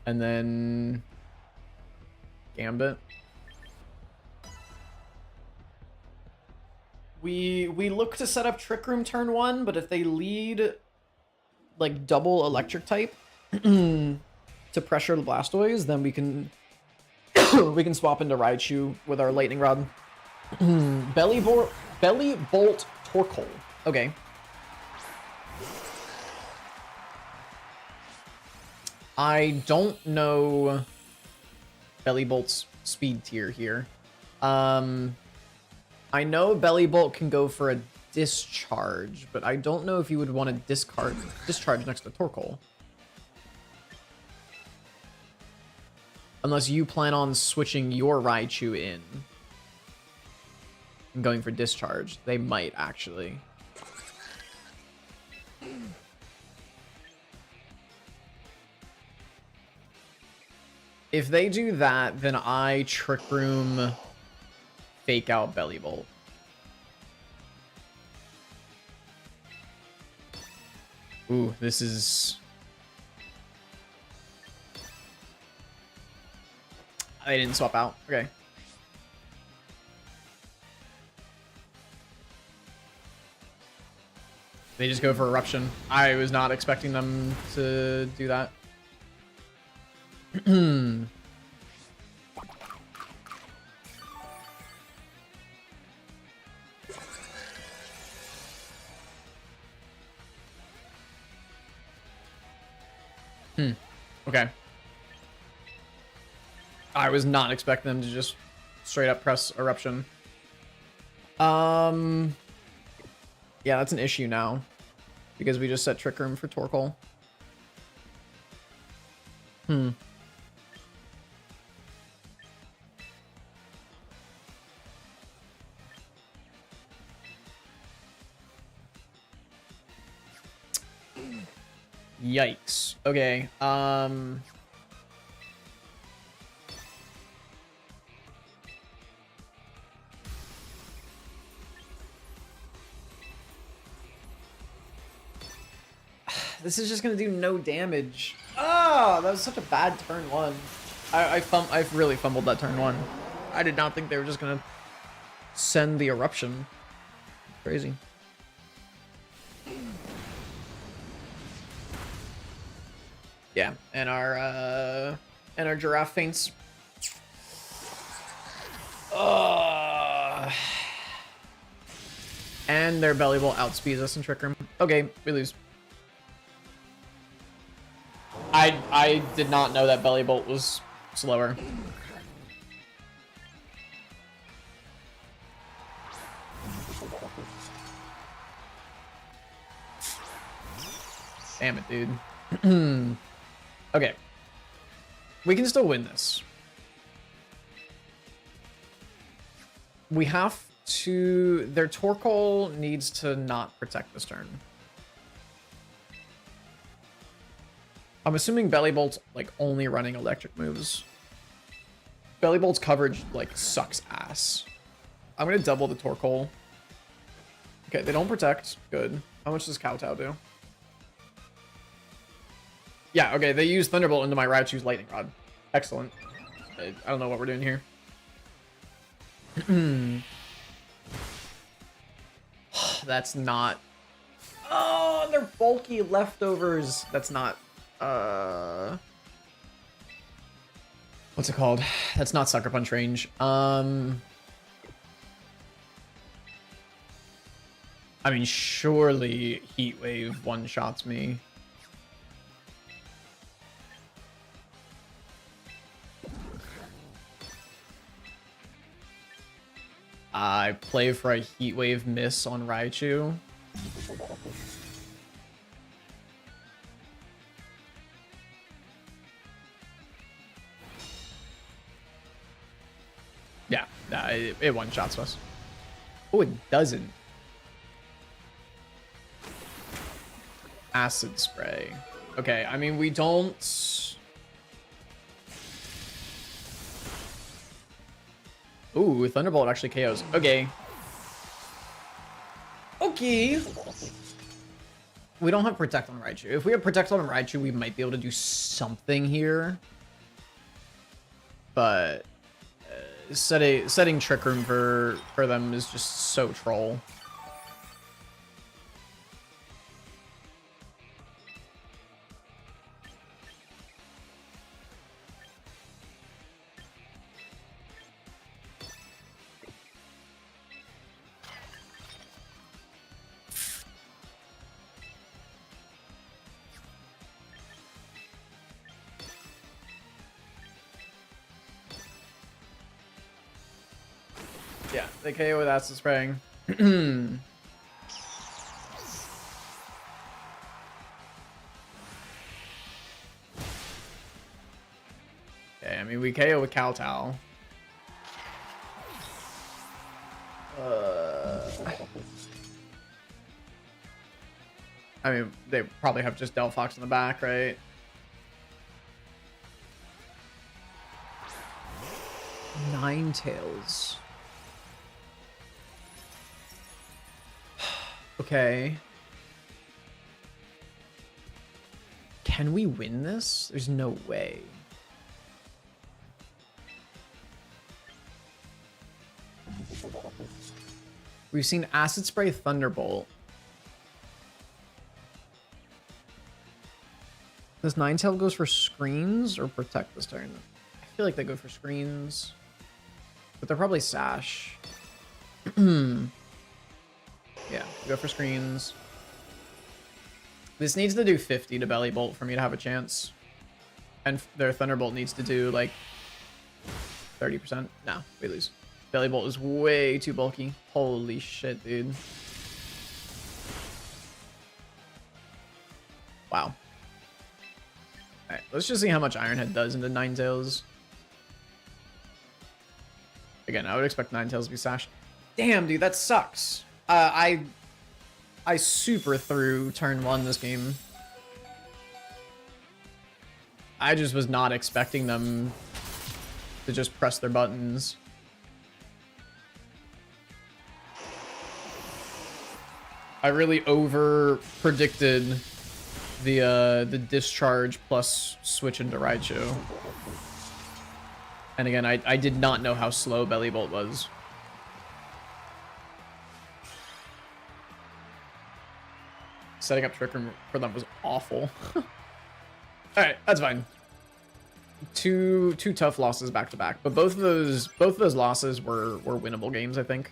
And then Gambit. We look to set up Trick Room turn 1, but if they lead like double electric type to pressure the Blastoise, then we can we can swap into Raichu with our Lightning Rod. Belly Bolt Torkoal. Okay. I don't know Belly Bolt's speed tier here. I know Belly Bolt can go for a discharge, but I don't know if you would want to discharge next to Torkoal. Unless you plan on switching your Raichu in and going for discharge. They might, actually. If they do that, then I Trick Room fake out Belly Bolt. Ooh, this is... They didn't swap out. Okay. They just go for Eruption. I was not expecting them to do that. Okay. I was not expecting them to just straight up press Eruption. Yeah, that's an issue now. Because we just set Trick Room for Torkoal. Yikes. Okay, this is just gonna do no damage. Oh, that was such a bad turn one. I really fumbled that turn one. I did not think they were just gonna send the Eruption. Crazy. Yeah, and our giraffe faints. And their Belly Bolt outspeeds us in Trick Room. Okay, we lose. I did not know that Belly Bolt was slower. Damn it, dude. Okay. We can still win this. We have to... Their Torkoal needs to not protect this turn. I'm assuming Belly Bolt's, like, only running electric moves. Belly Bolt's coverage, like, sucks ass. I'm gonna double the Torkoal. Okay, they don't protect. Good. How much does Kowtow do? Yeah, okay, they use Thunderbolt into my Raichu's Lightning Rod. Excellent. I don't know what we're doing here. That's not... Oh, they're bulky leftovers. That's not... What's it called? That's not Sucker Punch range. I mean, surely Heat Wave one-shots me. I play for a Heat Wave miss on Raichu. Yeah, nah, it one-shots us. Oh, it doesn't. Acid Spray. Okay, I mean, we don't... Ooh, Thunderbolt actually KOs. Okay. Okay. We don't have Protect on Raichu. If we have Protect on Raichu, we might be able to do something here. But setting Trick Room for them is just so troll. Yeah, they KO with acid spraying. Okay, I mean, we KO with Kowtow. I mean, they probably have just Delphox in the back, right? Ninetales. Okay. Can we win this? There's no way. We've seen Acid Spray Thunderbolt. Does Ninetale goes for screens or protect this turn? I feel like they go for screens. But they're probably Sash. Yeah, go for screens. This needs to do 50 to Belly Bolt for me to have a chance. And their Thunderbolt needs to do like 30%. No, we lose. Belly Bolt is way too bulky. Holy shit, dude. Wow. Alright, let's just see how much Ironhead does into Ninetales. Again, I would expect Ninetales to be Sash. Damn, dude, that sucks. I super threw turn 1 this game. I just was not expecting them to just press their buttons. I really over predicted the discharge plus switch into Raichu. And again, I did not know how slow Belly Bolt was. Setting up Trick Room for them was awful. Alright, that's fine. Two tough losses back to back, but both of those losses were winnable games, I think.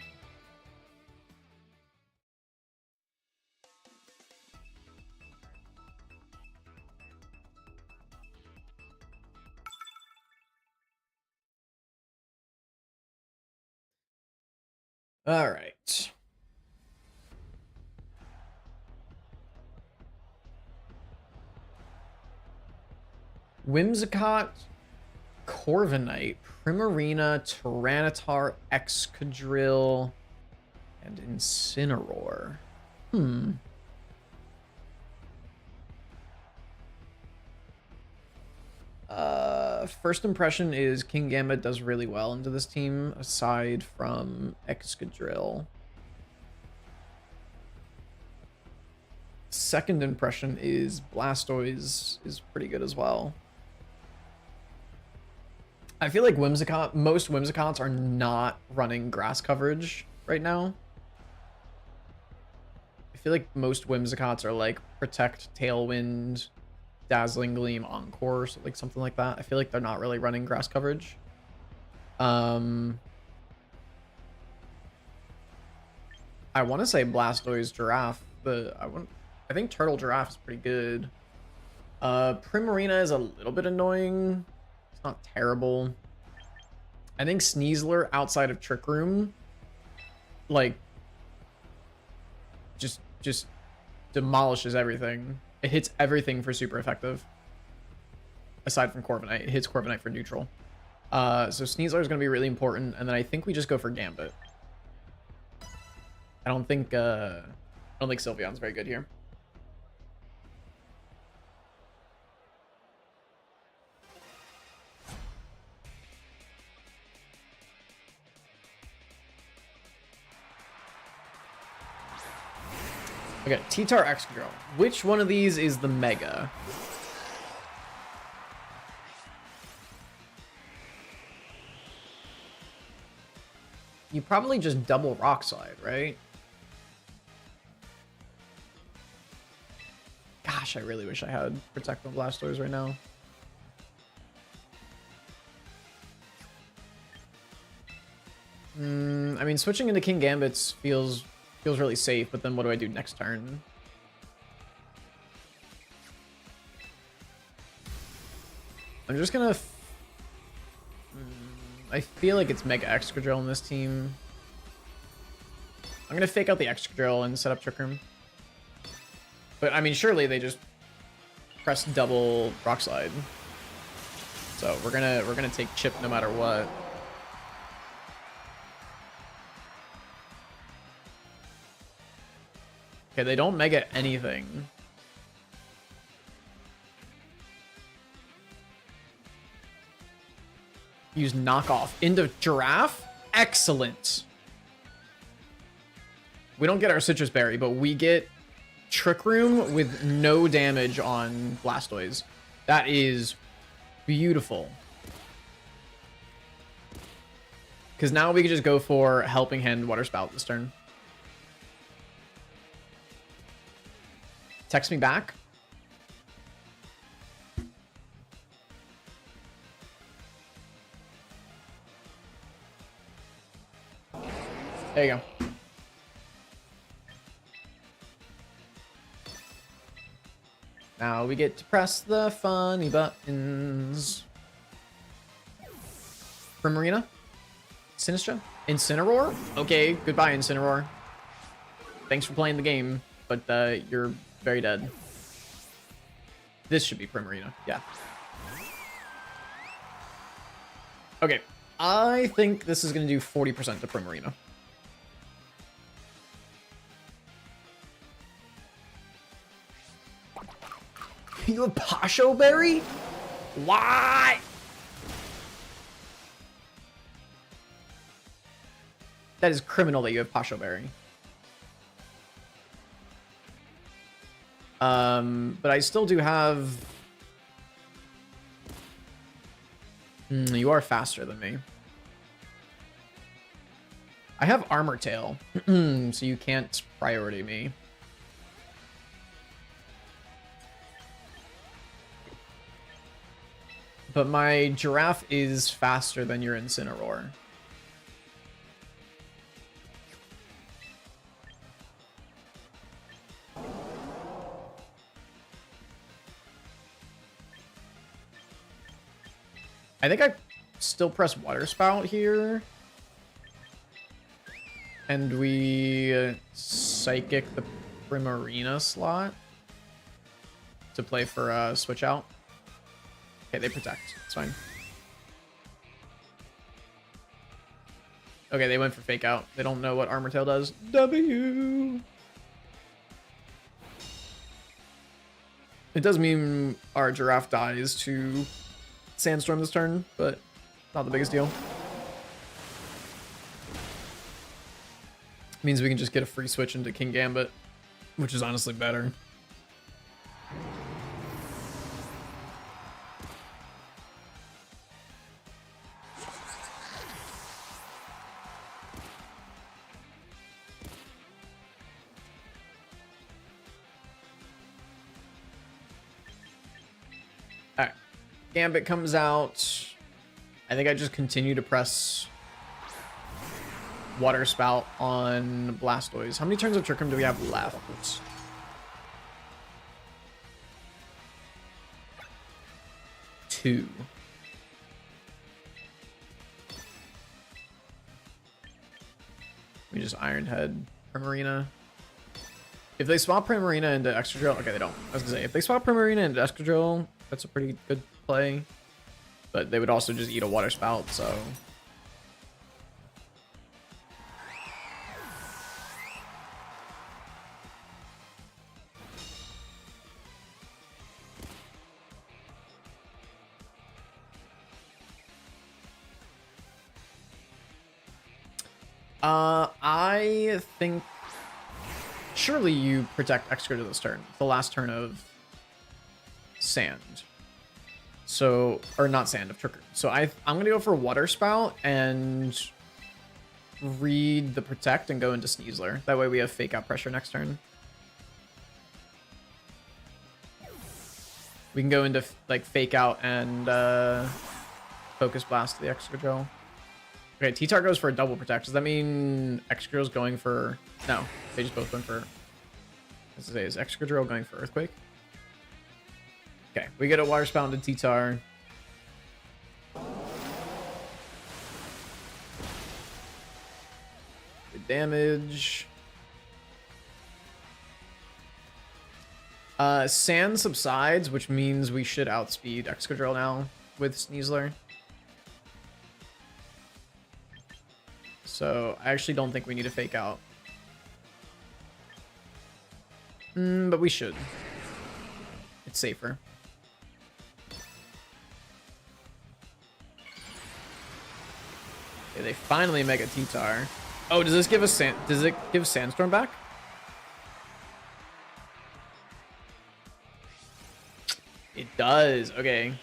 All right. Whimsicott, Corviknight, Primarina, Tyranitar, Excadrill, and Incineroar. First impression is Kingambit does really well into this team, aside from Excadrill. Second impression is Blastoise is pretty good as well. I feel like Whimsicott, most Whimsicotts are not running grass coverage right now. I feel like most Whimsicotts are like Protect, Tailwind, Dazzling Gleam, Encore, so like something like that. I feel like they're not really running grass coverage. I want to say Blastoise, Giraffe, but I think Turtle Giraffe is pretty good. Primarina is a little bit annoying. It's not terrible. I think Sneasler outside of Trick Room, like, just demolishes everything. It hits everything for super effective. Aside from Corviknight, it hits Corviknight for neutral. So Sneasler is going to be really important, and then I think we just go for Gambit. I don't think Sylveon's very good here. Okay, T-Tar Excadrill. Which one of these is the Mega? You probably just double Rock Slide, right? Gosh, I really wish I had Protect from Blastoise right now. I mean, switching into Kingambits feels really safe, but then what do I do next turn? I'm just gonna... I feel like it's Mega Excadrill in this team. I'm gonna fake out the extra drill and set up Trick Room. But I mean, surely they just press double Rock Slide. So we're gonna take chip no matter what. Okay, they don't mega anything. Use knockoff into Giraffe. Excellent. We don't get our Citrus Berry, but we get Trick Room with no damage on Blastoise. That is beautiful. Because now we can just go for Helping Hand Water Spout this turn. Text me back. There you go. Now we get to press the funny buttons. Primarina? Sinistra? Incineroar? Okay, goodbye, Incineroar. Thanks for playing the game, but you're very dead. This should be Primarina, yeah. Okay, I think this is going to do 40% to Primarina. You have Pasho Berry? Why? That is criminal that you have Pasho Berry. But I still do have... you are faster than me. I have Armor Tail, so you can't priority me. But my Giraffe is faster than your Incineroar. I think I still press Water Spout here. And we Psychic the Primarina slot to play for Switch Out. Okay, they protect. It's fine. Okay, they went for Fake Out. They don't know what Armor Tail does. W! It does mean our Giraffe dies to Sandstorm this turn, but not the biggest deal. Means we can just get a free switch into King Gambit, which is honestly better. Alright. Gambit comes out. I think I just continue to press Water Spout on Blastoise. How many turns of Trick Room do we have left? 2. We just Iron Head Primarina. If they swap Primarina into Excadrill, okay, they don't. I was gonna say, if they swap Primarina into Excadrill, that's a pretty good play. But they would also just eat a Water Spout, so... I think surely you protect Excadrill this turn, the last turn of Sand. So, or not Sand, of Trick Room. So I'm gonna go for Water Spout and read the Protect and go into Sneasler. That way we have Fake Out pressure next turn. We can go into like Fake Out and Focus Blast the Excadrill. Okay, T-Tar goes for a double protect. Does that mean Excadrill's going for... No, they just both went for... As I say, is Excadrill going for Earthquake? Okay, we get a Water Spout into T-Tar. Good damage. Sand subsides, which means we should outspeed Excadrill now with Sneasler. So I actually don't think we need to fake out. But we should. It's safer. Okay, they finally Mega T-Tar. Oh, does this give us does it give Sandstorm back? It does. Okay.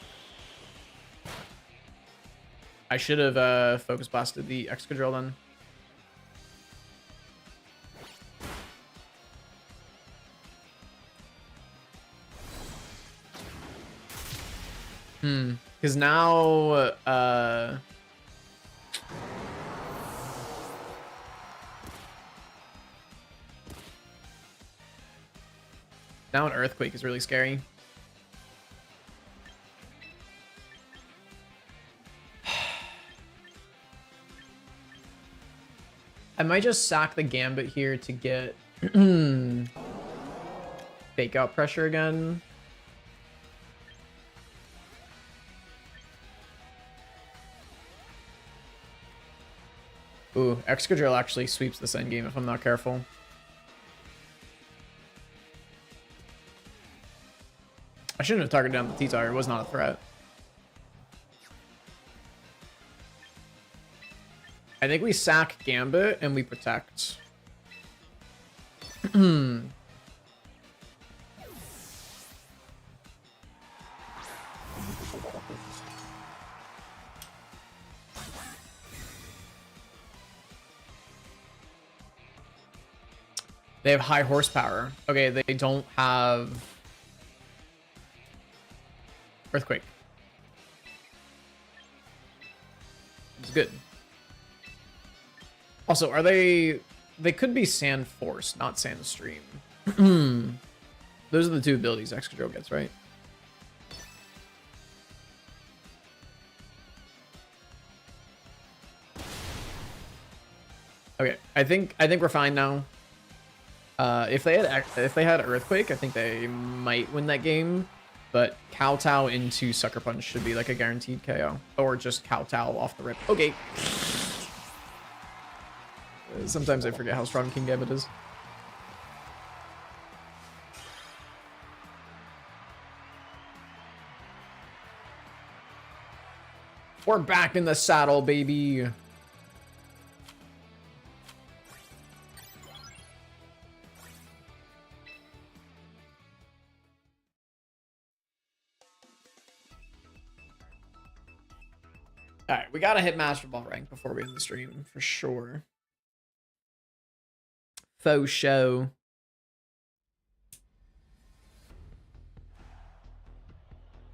I should have Focus Blasted the Excadrill then. Because now now an Earthquake is really scary. I might just sack the Gambit here to get fake out pressure again. Ooh, Excadrill actually sweeps this endgame if I'm not careful. I shouldn't have targeted down the T-Tar. It was not a threat. I think we sack Gambit and we protect. They have high horsepower. Okay, they don't have Earthquake. It's good. Also, are they could be Sand Force, not Sand Stream. Those are the two abilities Excadrill gets, right? Okay, I think we're fine now. If they had Earthquake, I think they might win that game. But Kowtow into Sucker Punch should be like a guaranteed KO, or just Kowtow off the rip. Okay. Sometimes I forget how strong Kingambit is. We're back in the saddle, baby. All right, we gotta hit Master Ball rank before we end the stream, for sure. Faux show.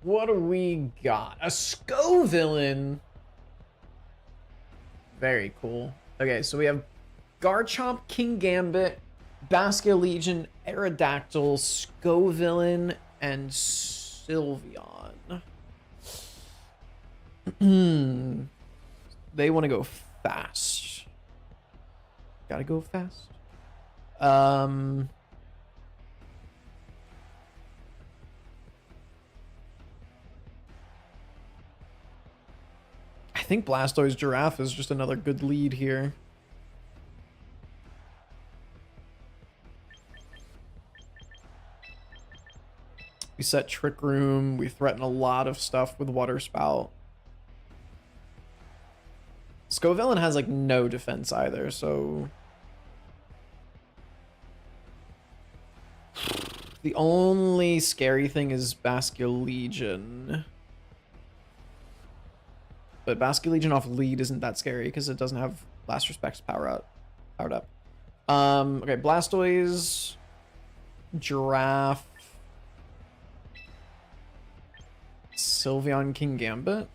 What do we got? A Scovillain. Very cool. Okay, so we have Garchomp, Kingambit, Basculegion, Aerodactyl, Scovillain, and Sylveon. They want to go fast. Gotta go fast. I think Blastoise Giraffe is just another good lead here. We set Trick Room. We threaten a lot of stuff with Water Spout. Scovillain has like no defense either, so the only scary thing is Basculegion. But Basculegion off lead isn't that scary because it doesn't have Last Respect's powered up. Okay, Blastoise, Giraffe, Sylveon, Kingambit.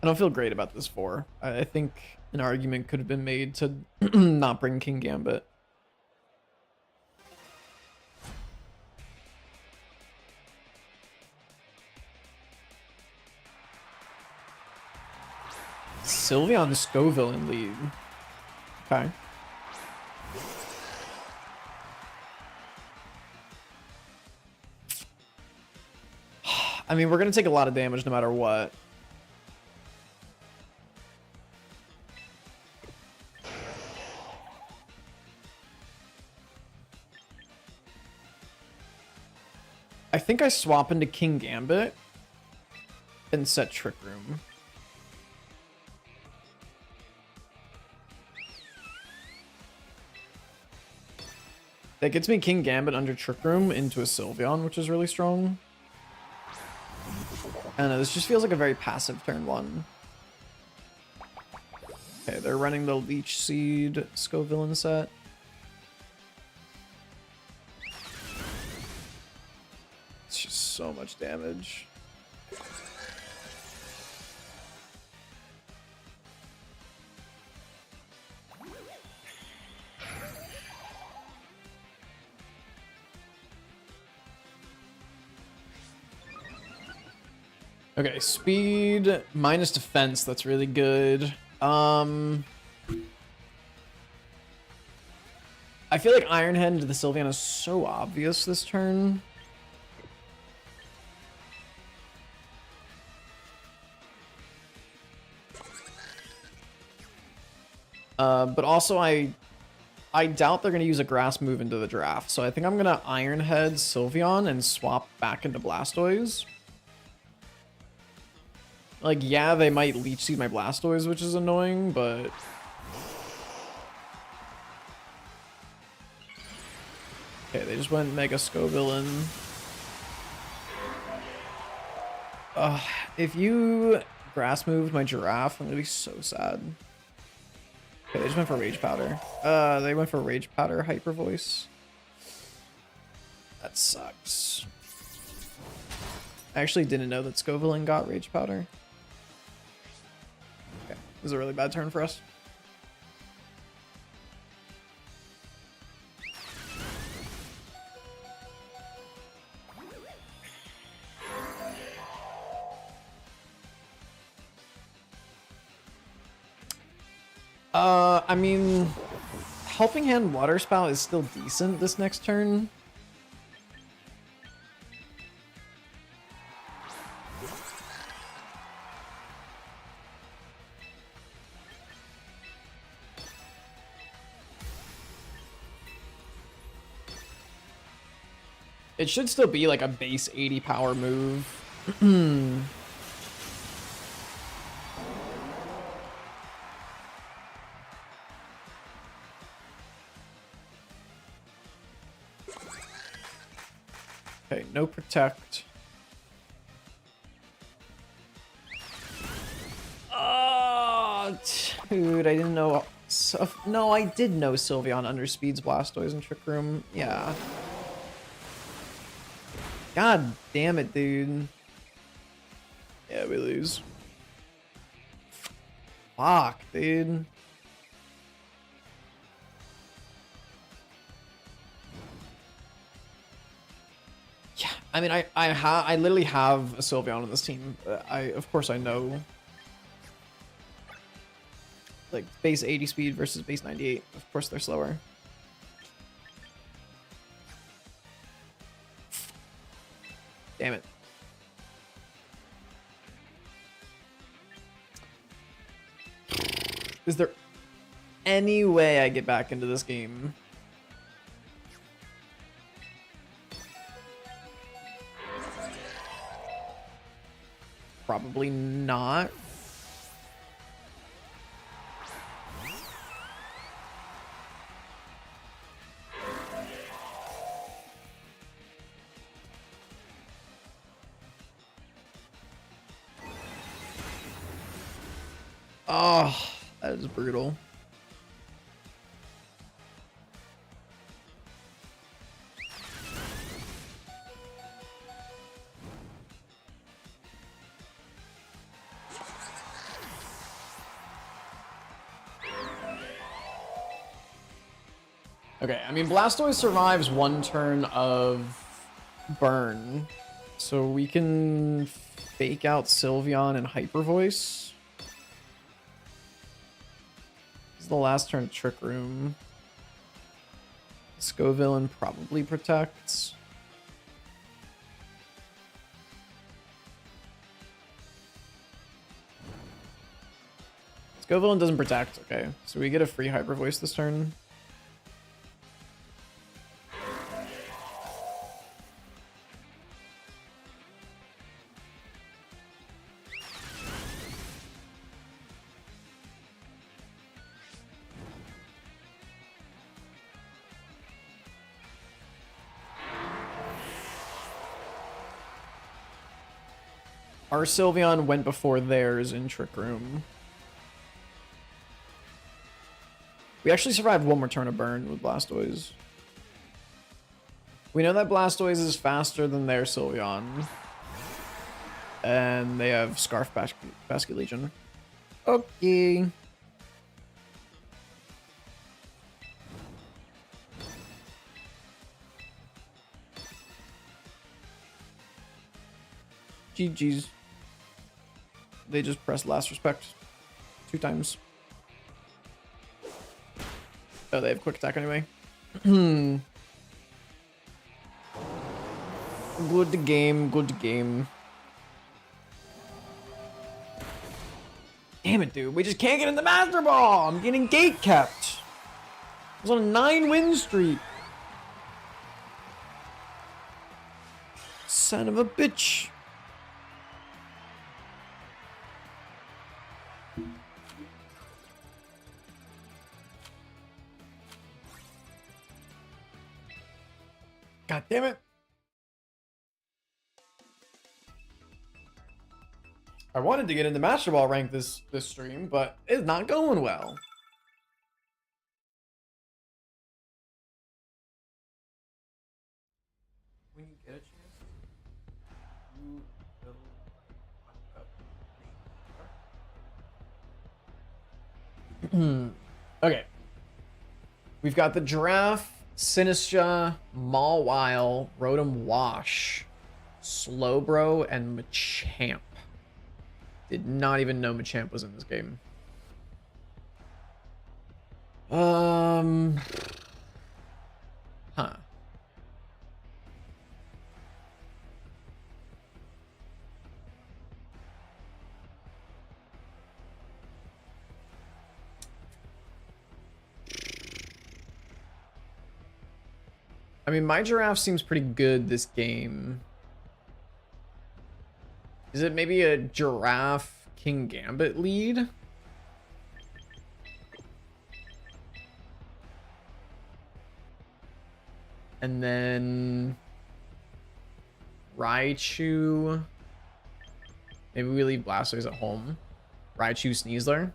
I don't feel great about this 4. I think an argument could have been made to not bring Kingambit. Sylveon Scovillain lead. Okay. I mean, we're going to take a lot of damage no matter what. I think I swap into King Gambit and set Trick Room. That gets me King Gambit under Trick Room into a Sylveon, which is really strong. I don't know, this just feels like a very passive turn one. Okay, they're running the Leech Seed Scovillain set. It's just so much damage. Okay, speed minus defense, that's really good. I feel like Iron Head into the Sylveon is so obvious this turn. But also I doubt they're going to use a grass move into the draft. So I think I'm going to Iron Head Sylveon and swap back into Blastoise. Like, yeah, they might Leech Seed my Blastoise, which is annoying, but... Okay, they just went Mega Scovillain. If you grass moved my Giraffe, I'm gonna be so sad. Okay, they just went for Rage Powder. They went for Rage Powder Hyper Voice. That sucks. I actually didn't know that Scovillain got Rage Powder. Okay, this is a really bad turn for us. I mean, Helping Hand Water Spout is still decent this next turn. It should still be like a base 80 power move. Okay, no protect. Oh, dude, I didn't know. So, no, I did know Sylveon underspeeds Blastoise and Trick Room. Yeah. God damn it, dude. Yeah, we lose. Fuck, dude. Yeah, I mean, I literally have a Sylveon on this team. Of course I know. Like, base 80 speed versus base 98. Of course they're slower. Damn it. Is there any way I get back into this game? Probably not. Oh, that is brutal. Okay, I mean, Blastoise survives one turn of burn, so we can fake out Sylveon and Hyper Voice. This is the last turn of Trick Room. Scovillain probably protects. Scovillain doesn't protect. Okay, so we get a free Hyper Voice this turn. Our Sylveon went before theirs in Trick Room. We actually survived one more turn of burn with Blastoise. We know that Blastoise is faster than their Sylveon. And they have Scarf Basket Legion. Okay. GG's. They just pressed last respect 2 times. Oh, they have quick attack anyway. Good game, good game. Damn it, dude. We just can't get in the Master Ball. I'm getting gate kept. I was on a 9-win streak. Son of a bitch. God damn it. I wanted to get into Master Ball rank this stream, but it's not going well. When you get a chance, you will find out. Okay. We've got the Giraffe, Sinistra, Mawile, Rotom Wash, Slowbro, and Machamp. Did not even know Machamp was in this game. Huh. I mean, my Giraffe seems pretty good this game. Is it maybe a Giraffe King Gambit lead? And then Raichu. Maybe we leave Blastoise at home. Raichu Sneasler.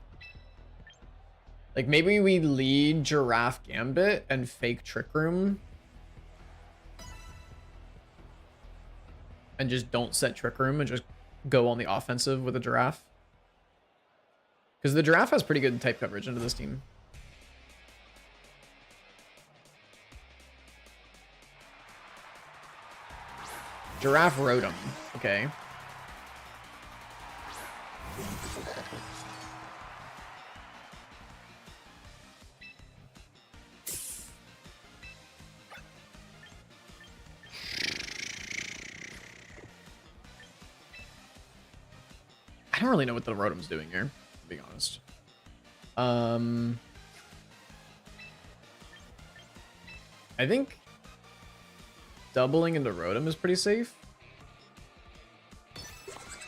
Like maybe we lead Giraffe Gambit and fake Trick Room. And just don't set Trick Room and just go on the offensive with a Giraffe. Because the Giraffe has pretty good type coverage into this team. Giraffe Rotom. Okay. I don't really know what the Rotom's doing here, to be honest. I think doubling into Rotom is pretty safe.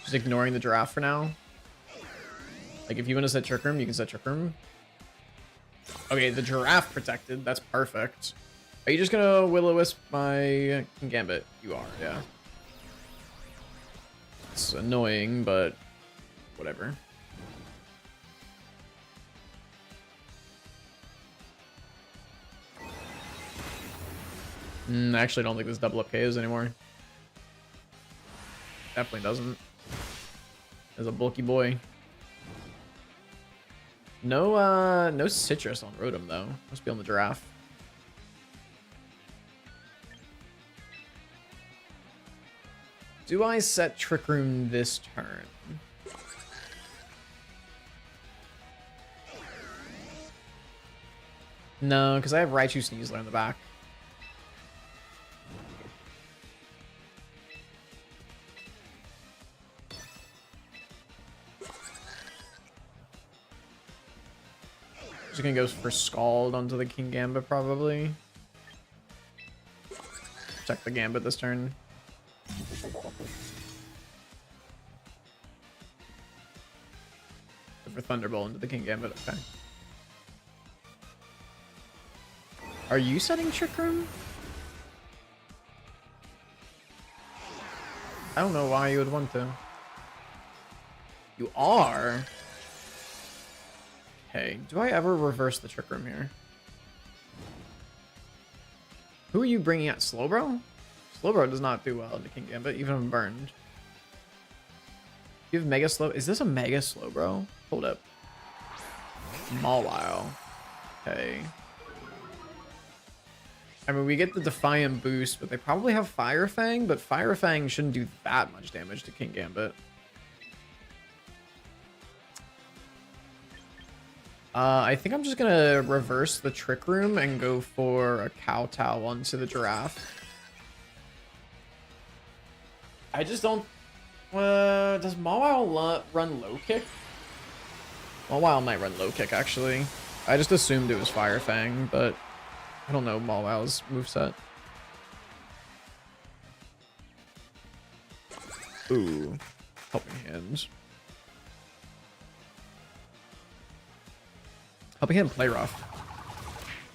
Just ignoring the Giraffe for now. Like, if you want to set Trick Room, you can set Trick Room. Okay, the Giraffe protected. That's perfect. Are you just gonna Will-O-Wisp my Gambit? You are, yeah. It's annoying, but whatever. I actually don't think this double up KOs anymore. Definitely doesn't. As a bulky boy. No, no citrus on Rotom though. Must be on the Giraffe. Do I set Trick Room this turn? No, because I have Raichu Sneasler in the back. Just gonna go for Scald onto the King Gambit probably. Check the Gambit this turn. Go for Thunderbolt into the King Gambit. Okay. Are you setting Trick Room? I don't know why you would want to. You are? Okay, do I ever reverse the Trick Room here? Who are you bringing out? Slowbro? Slowbro does not do well in the King Gambit, even if I'm burned. You have Mega Slow. Is this a Mega Slowbro? Hold up. Mawile. Okay. I mean, we get the Defiant boost, but they probably have Fire Fang, but Fire Fang shouldn't do that much damage to King Gambit. I think I'm just gonna reverse the Trick Room and go for a Kowtow onto the Giraffe. I just don't... does Mawile run Low Kick? Mawile might run Low Kick, actually. I just assumed it was Fire Fang, but I don't know Mawile's moveset. Ooh. Helping Hand. Helping Hand play rough.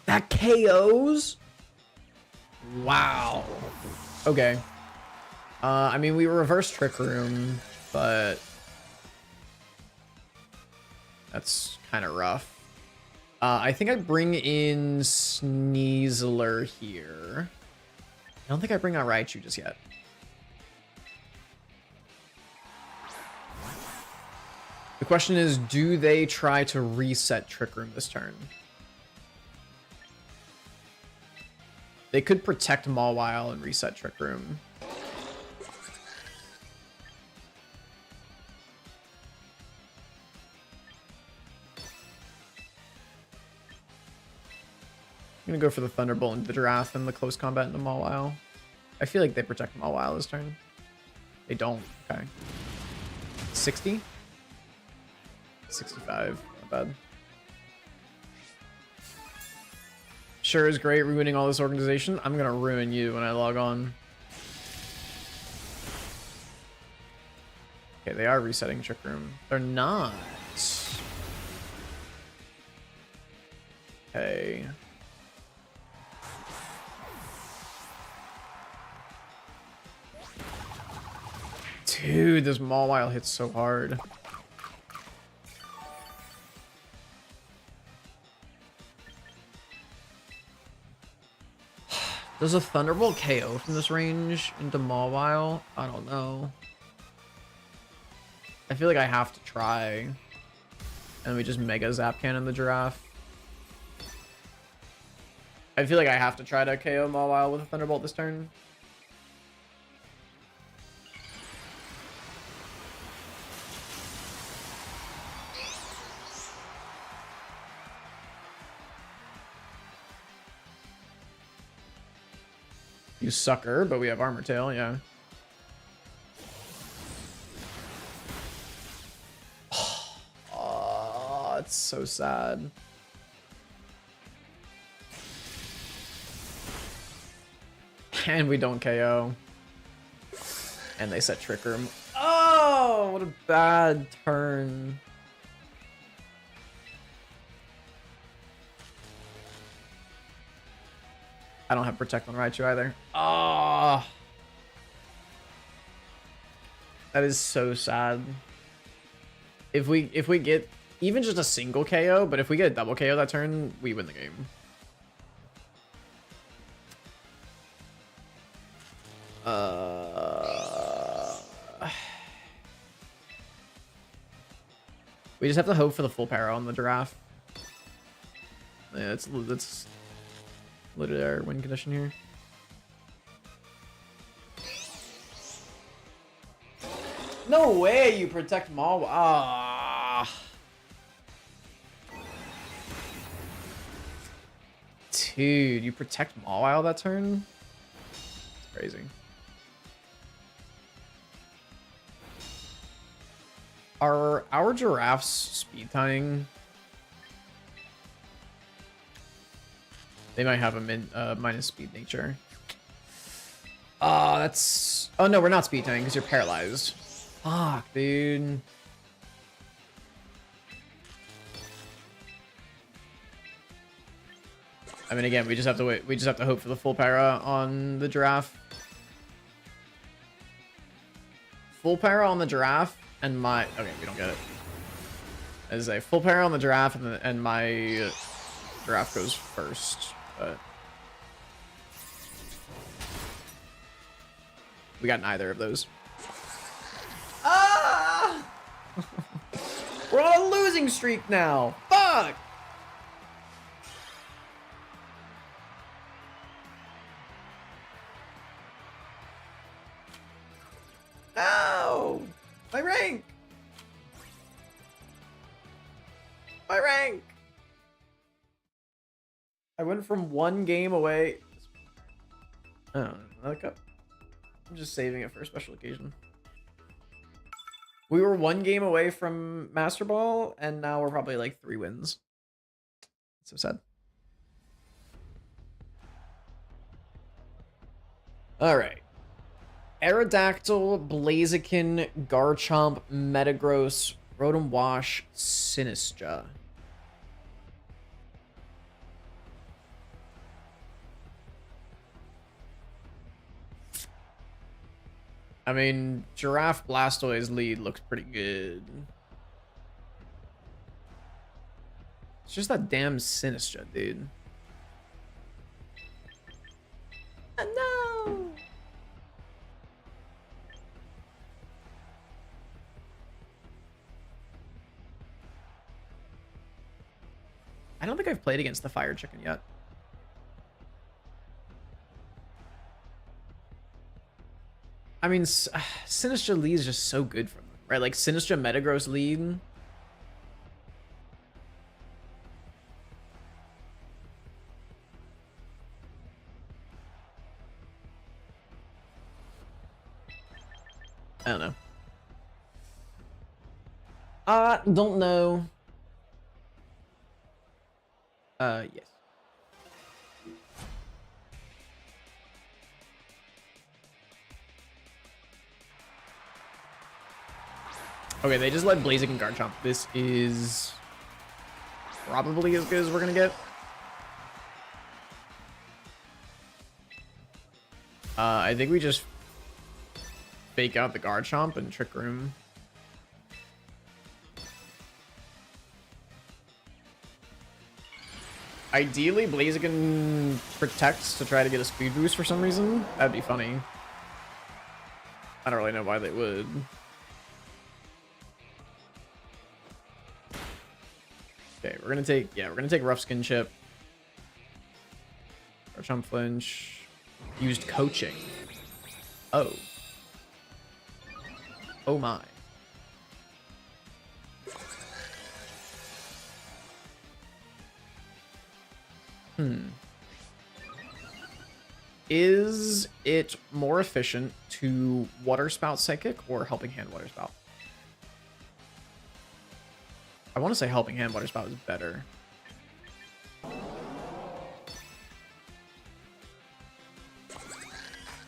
That KOs? Wow. Okay. I mean, we reversed Trick Room, but that's kind of rough. I think I bring in Sneasler here. I don't think I bring out Raichu just yet. The question is, do they try to reset Trick Room this turn? They could protect Mawile and reset Trick Room. I'm gonna go for the Thunderbolt into the Giraffe and the close combat into Mawile. I feel like they protect Mawile this turn. They don't. Okay. 60? 65. Not bad. Sure is great ruining all this organization. I'm gonna ruin you when I log on. Okay, they are resetting Trick Room. They're not. Okay. Dude, this Mawile hits so hard. Does a Thunderbolt KO from this range into Mawile? I don't know. I feel like I have to try. And we just Mega Zap Cannon the Giraffe. I feel like I have to try to KO Mawile with a Thunderbolt this turn. You sucker, but we have Armor Tail, yeah. Oh, it's so sad. And we don't KO. And they set Trick Room. Oh, what a bad turn. I don't have Protect on Raichu either. Oh, that is so sad. If we get even just a single KO, but if we get a double KO that turn, we win the game. We just have to hope for the full power on the Giraffe. Yeah, it's literally our win condition here. No way you protect Mawile. Ah. Dude, you protect Mawile that turn? It's crazy. Are our Giraffes speed tying? They might have a minus speed nature. Oh, that's... Oh, no, we're not speed tanking because you're paralyzed. Fuck, dude. I mean, again, we just have to wait. We just have to hope for the full para on the giraffe. Full para on the giraffe and my... Okay, we don't get it. As a full para on the giraffe and my giraffe goes first, but... We got neither of those. Ah! We're on a losing streak now. Fuck! No! My rank! My rank! I went from 1 game away. Oh, another cup. I'm just saving it for a special occasion. We were 1 game away from Master Ball, and now we're probably like 3 wins. So sad. All right. Aerodactyl, Blaziken, Garchomp, Metagross, Rotom Wash, Sinistra. I mean, Giraffe Blastoise lead looks pretty good. It's just that damn Sinistra, dude. Oh, no! I don't think I've played against the Fire Chicken yet. I mean, Sinistra lead is just so good from them, right? Like, Sinistra Metagross lead. I don't know. Don't know. Yes. Okay, they just let Blaziken and Garchomp. This is probably as good as we're gonna get. I think we just fake out the Garchomp and Trick Room. Ideally, Blaziken protects to try to get a speed boost for some reason. That'd be funny. I don't really know why they would. Okay, we're gonna take Rough Skin Chip. Garchomp Flinch. Used Coaching. Oh. Oh my. Is it more efficient to Water Spout Psychic or Helping Hand Water Spout? I want to say Helping Hand Water Spout is better.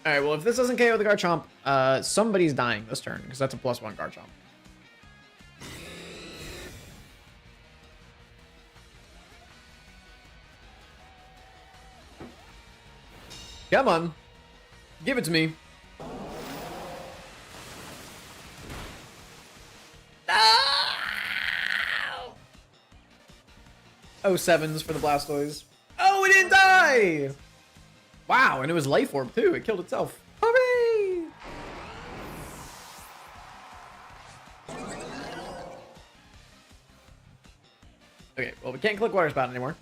Alright, well, if this doesn't KO the Garchomp, somebody's dying this turn, because that's a +1 Garchomp. Come on. Give it to me. No! Oh, 7s for the Blastoise. Oh, it didn't die! Wow, and it was Life Orb too. It killed itself. Hooray! Okay, well, we can't click Water Spout anymore.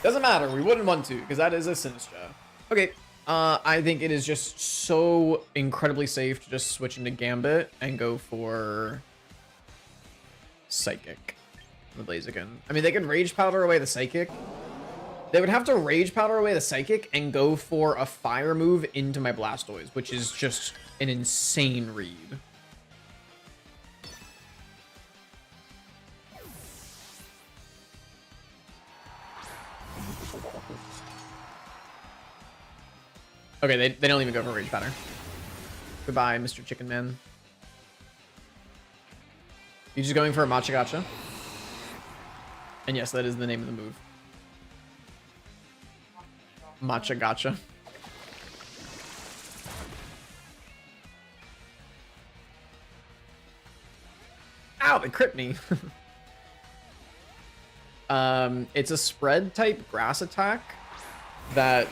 Doesn't matter. We wouldn't want to, because that is a Sinistra. Okay, I think it is just so incredibly safe to just switch into Gambit and go for Psychic. The Blaziken. I mean, they could Rage Powder away the Psychic. They would have to Rage Powder away the Psychic and go for a Fire move into my Blastoise, which is just an insane read. Okay, they don't even go for Rage Powder. Goodbye, Mr. Chicken Man. You just going for a Matcha Gotcha? And yes, that is the name of the move. Matcha Gotcha. Ow, they crit me. It's a spread type grass attack that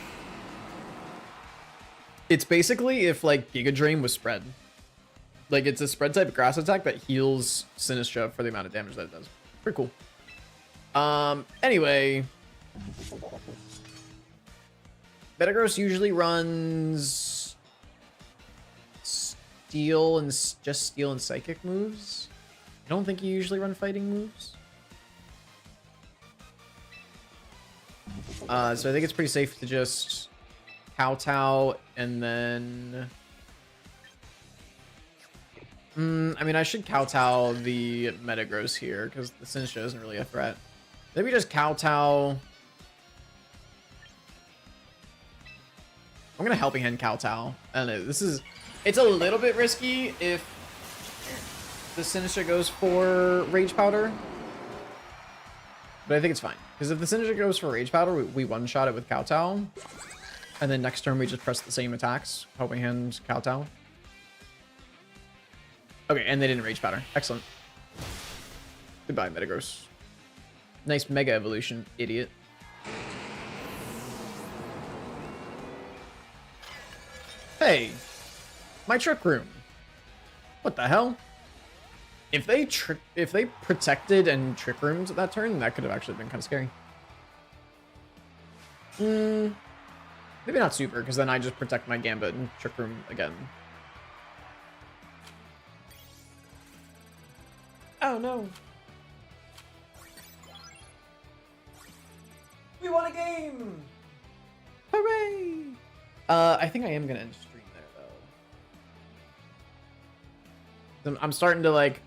it's basically if like Giga Drain was spread. Like it's a spread type grass attack that heals Sinistra for the amount of damage that it does. Pretty cool. Anyway, Metagross usually runs steel and just steel and psychic moves. I don't think you usually run fighting moves. So I think it's pretty safe to just kowtow and then... I mean, I should kowtow the Metagross here because the Sinistcha isn't really a threat. Maybe just kowtow. I'm gonna Helping Hand kowtow. I don't know. It's a little bit risky if the Sinistcha goes for Rage Powder. But I think it's fine. Because if the Sinistcha goes for Rage Powder, we one-shot it with kowtow. And then next turn we just press the same attacks. Helping Hand kowtow. Okay, and they didn't Rage Powder. Excellent. Goodbye, Metagross. Nice Mega Evolution, idiot. Hey! My Trick Room. What the hell? If they protected and Trick Rooms that turn, that could have actually been kind of scary. Maybe not super, because then I just protect my Gambit and Trick Room again. Oh no. We won a game! Hooray! I think I am gonna end stream there though. I'm starting to like...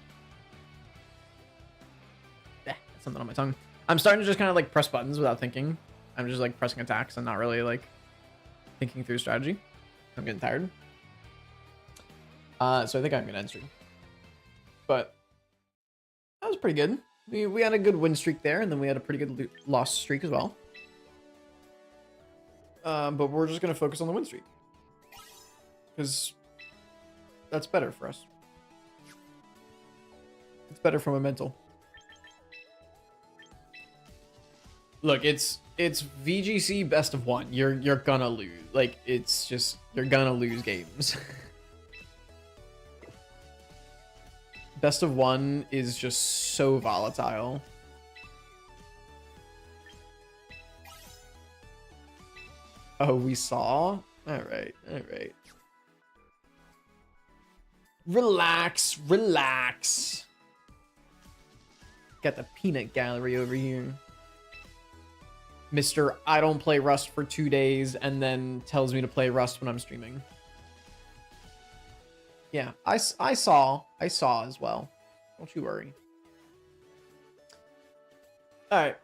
something on my tongue. I'm starting to just kind of like press buttons without thinking. I'm just like pressing attacks and not really like thinking through strategy. I'm getting tired. So I think I'm gonna end stream. But that was pretty good. We had a good win streak there, and then we had a pretty good loss streak as well. But we're just gonna focus on the win streak because that's better for us. It's better from a mental. Look, it's VGC best of one. You're gonna lose. Like it's just you're gonna lose games. Best of one is just so volatile. Oh, we saw? Alright, alright. Relax, relax. Got the peanut gallery over here. Mr. I don't play Rust for 2 days and then tells me to play Rust when I'm streaming. Yeah, I saw as well. Don't you worry. All right.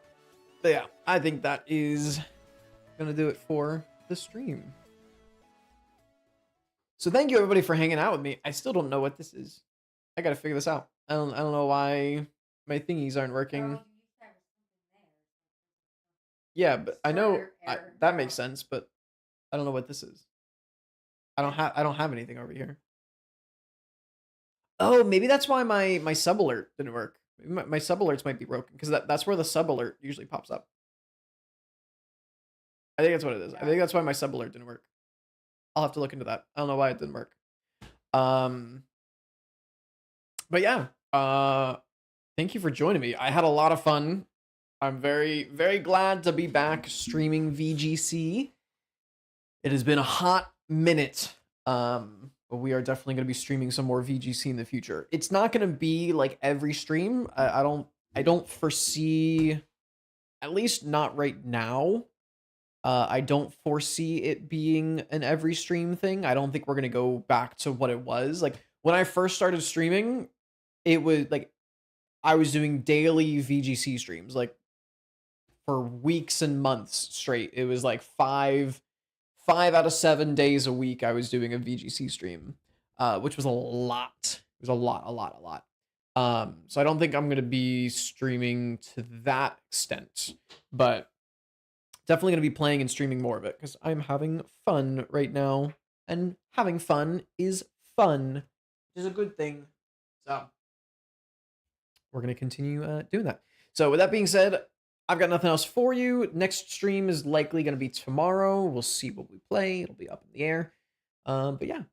But yeah, I think that is going to do it for the stream. So thank you everybody for hanging out with me. I still don't know what this is. I got to figure this out. I don't know why my thingies aren't working. Yeah, but I know that makes sense, but I don't know what this is. I don't have anything over here. Oh, maybe that's why my sub alert didn't work. My sub alerts might be broken because that's where the sub alert usually pops up. I think that's what it is. I think that's why my sub alert didn't work. I'll have to look into that. I don't know why it didn't work. But yeah, thank you for joining me. I had a lot of fun. I'm very, very glad to be back streaming VGC. It has been a hot minute. But we are definitely going to be streaming some more VGC in the future. It's not going to be like every stream. I don't foresee, at least not right now. I don't foresee it being an every stream thing. I don't think we're going to go back to what it was. Like when I first started streaming, it was like I was doing daily VGC streams, like for weeks and months straight. It was like 5 out of 7 days a week I was doing a VGC stream, which was a lot. It was a lot. So I don't think I'm gonna be streaming to that extent, but definitely gonna be playing and streaming more of it because I'm having fun right now, and having fun is fun, which is a good thing. So we're gonna continue doing that. So with that being said, I've got nothing else for you. Next stream is likely gonna be tomorrow. We'll see what we play. It'll be up in the air. But yeah.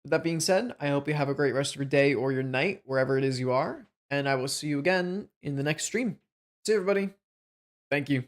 With that being said, I hope you have a great rest of your day or your night, wherever it is you are, and I will see you again in the next stream. See you, everybody. Thank you.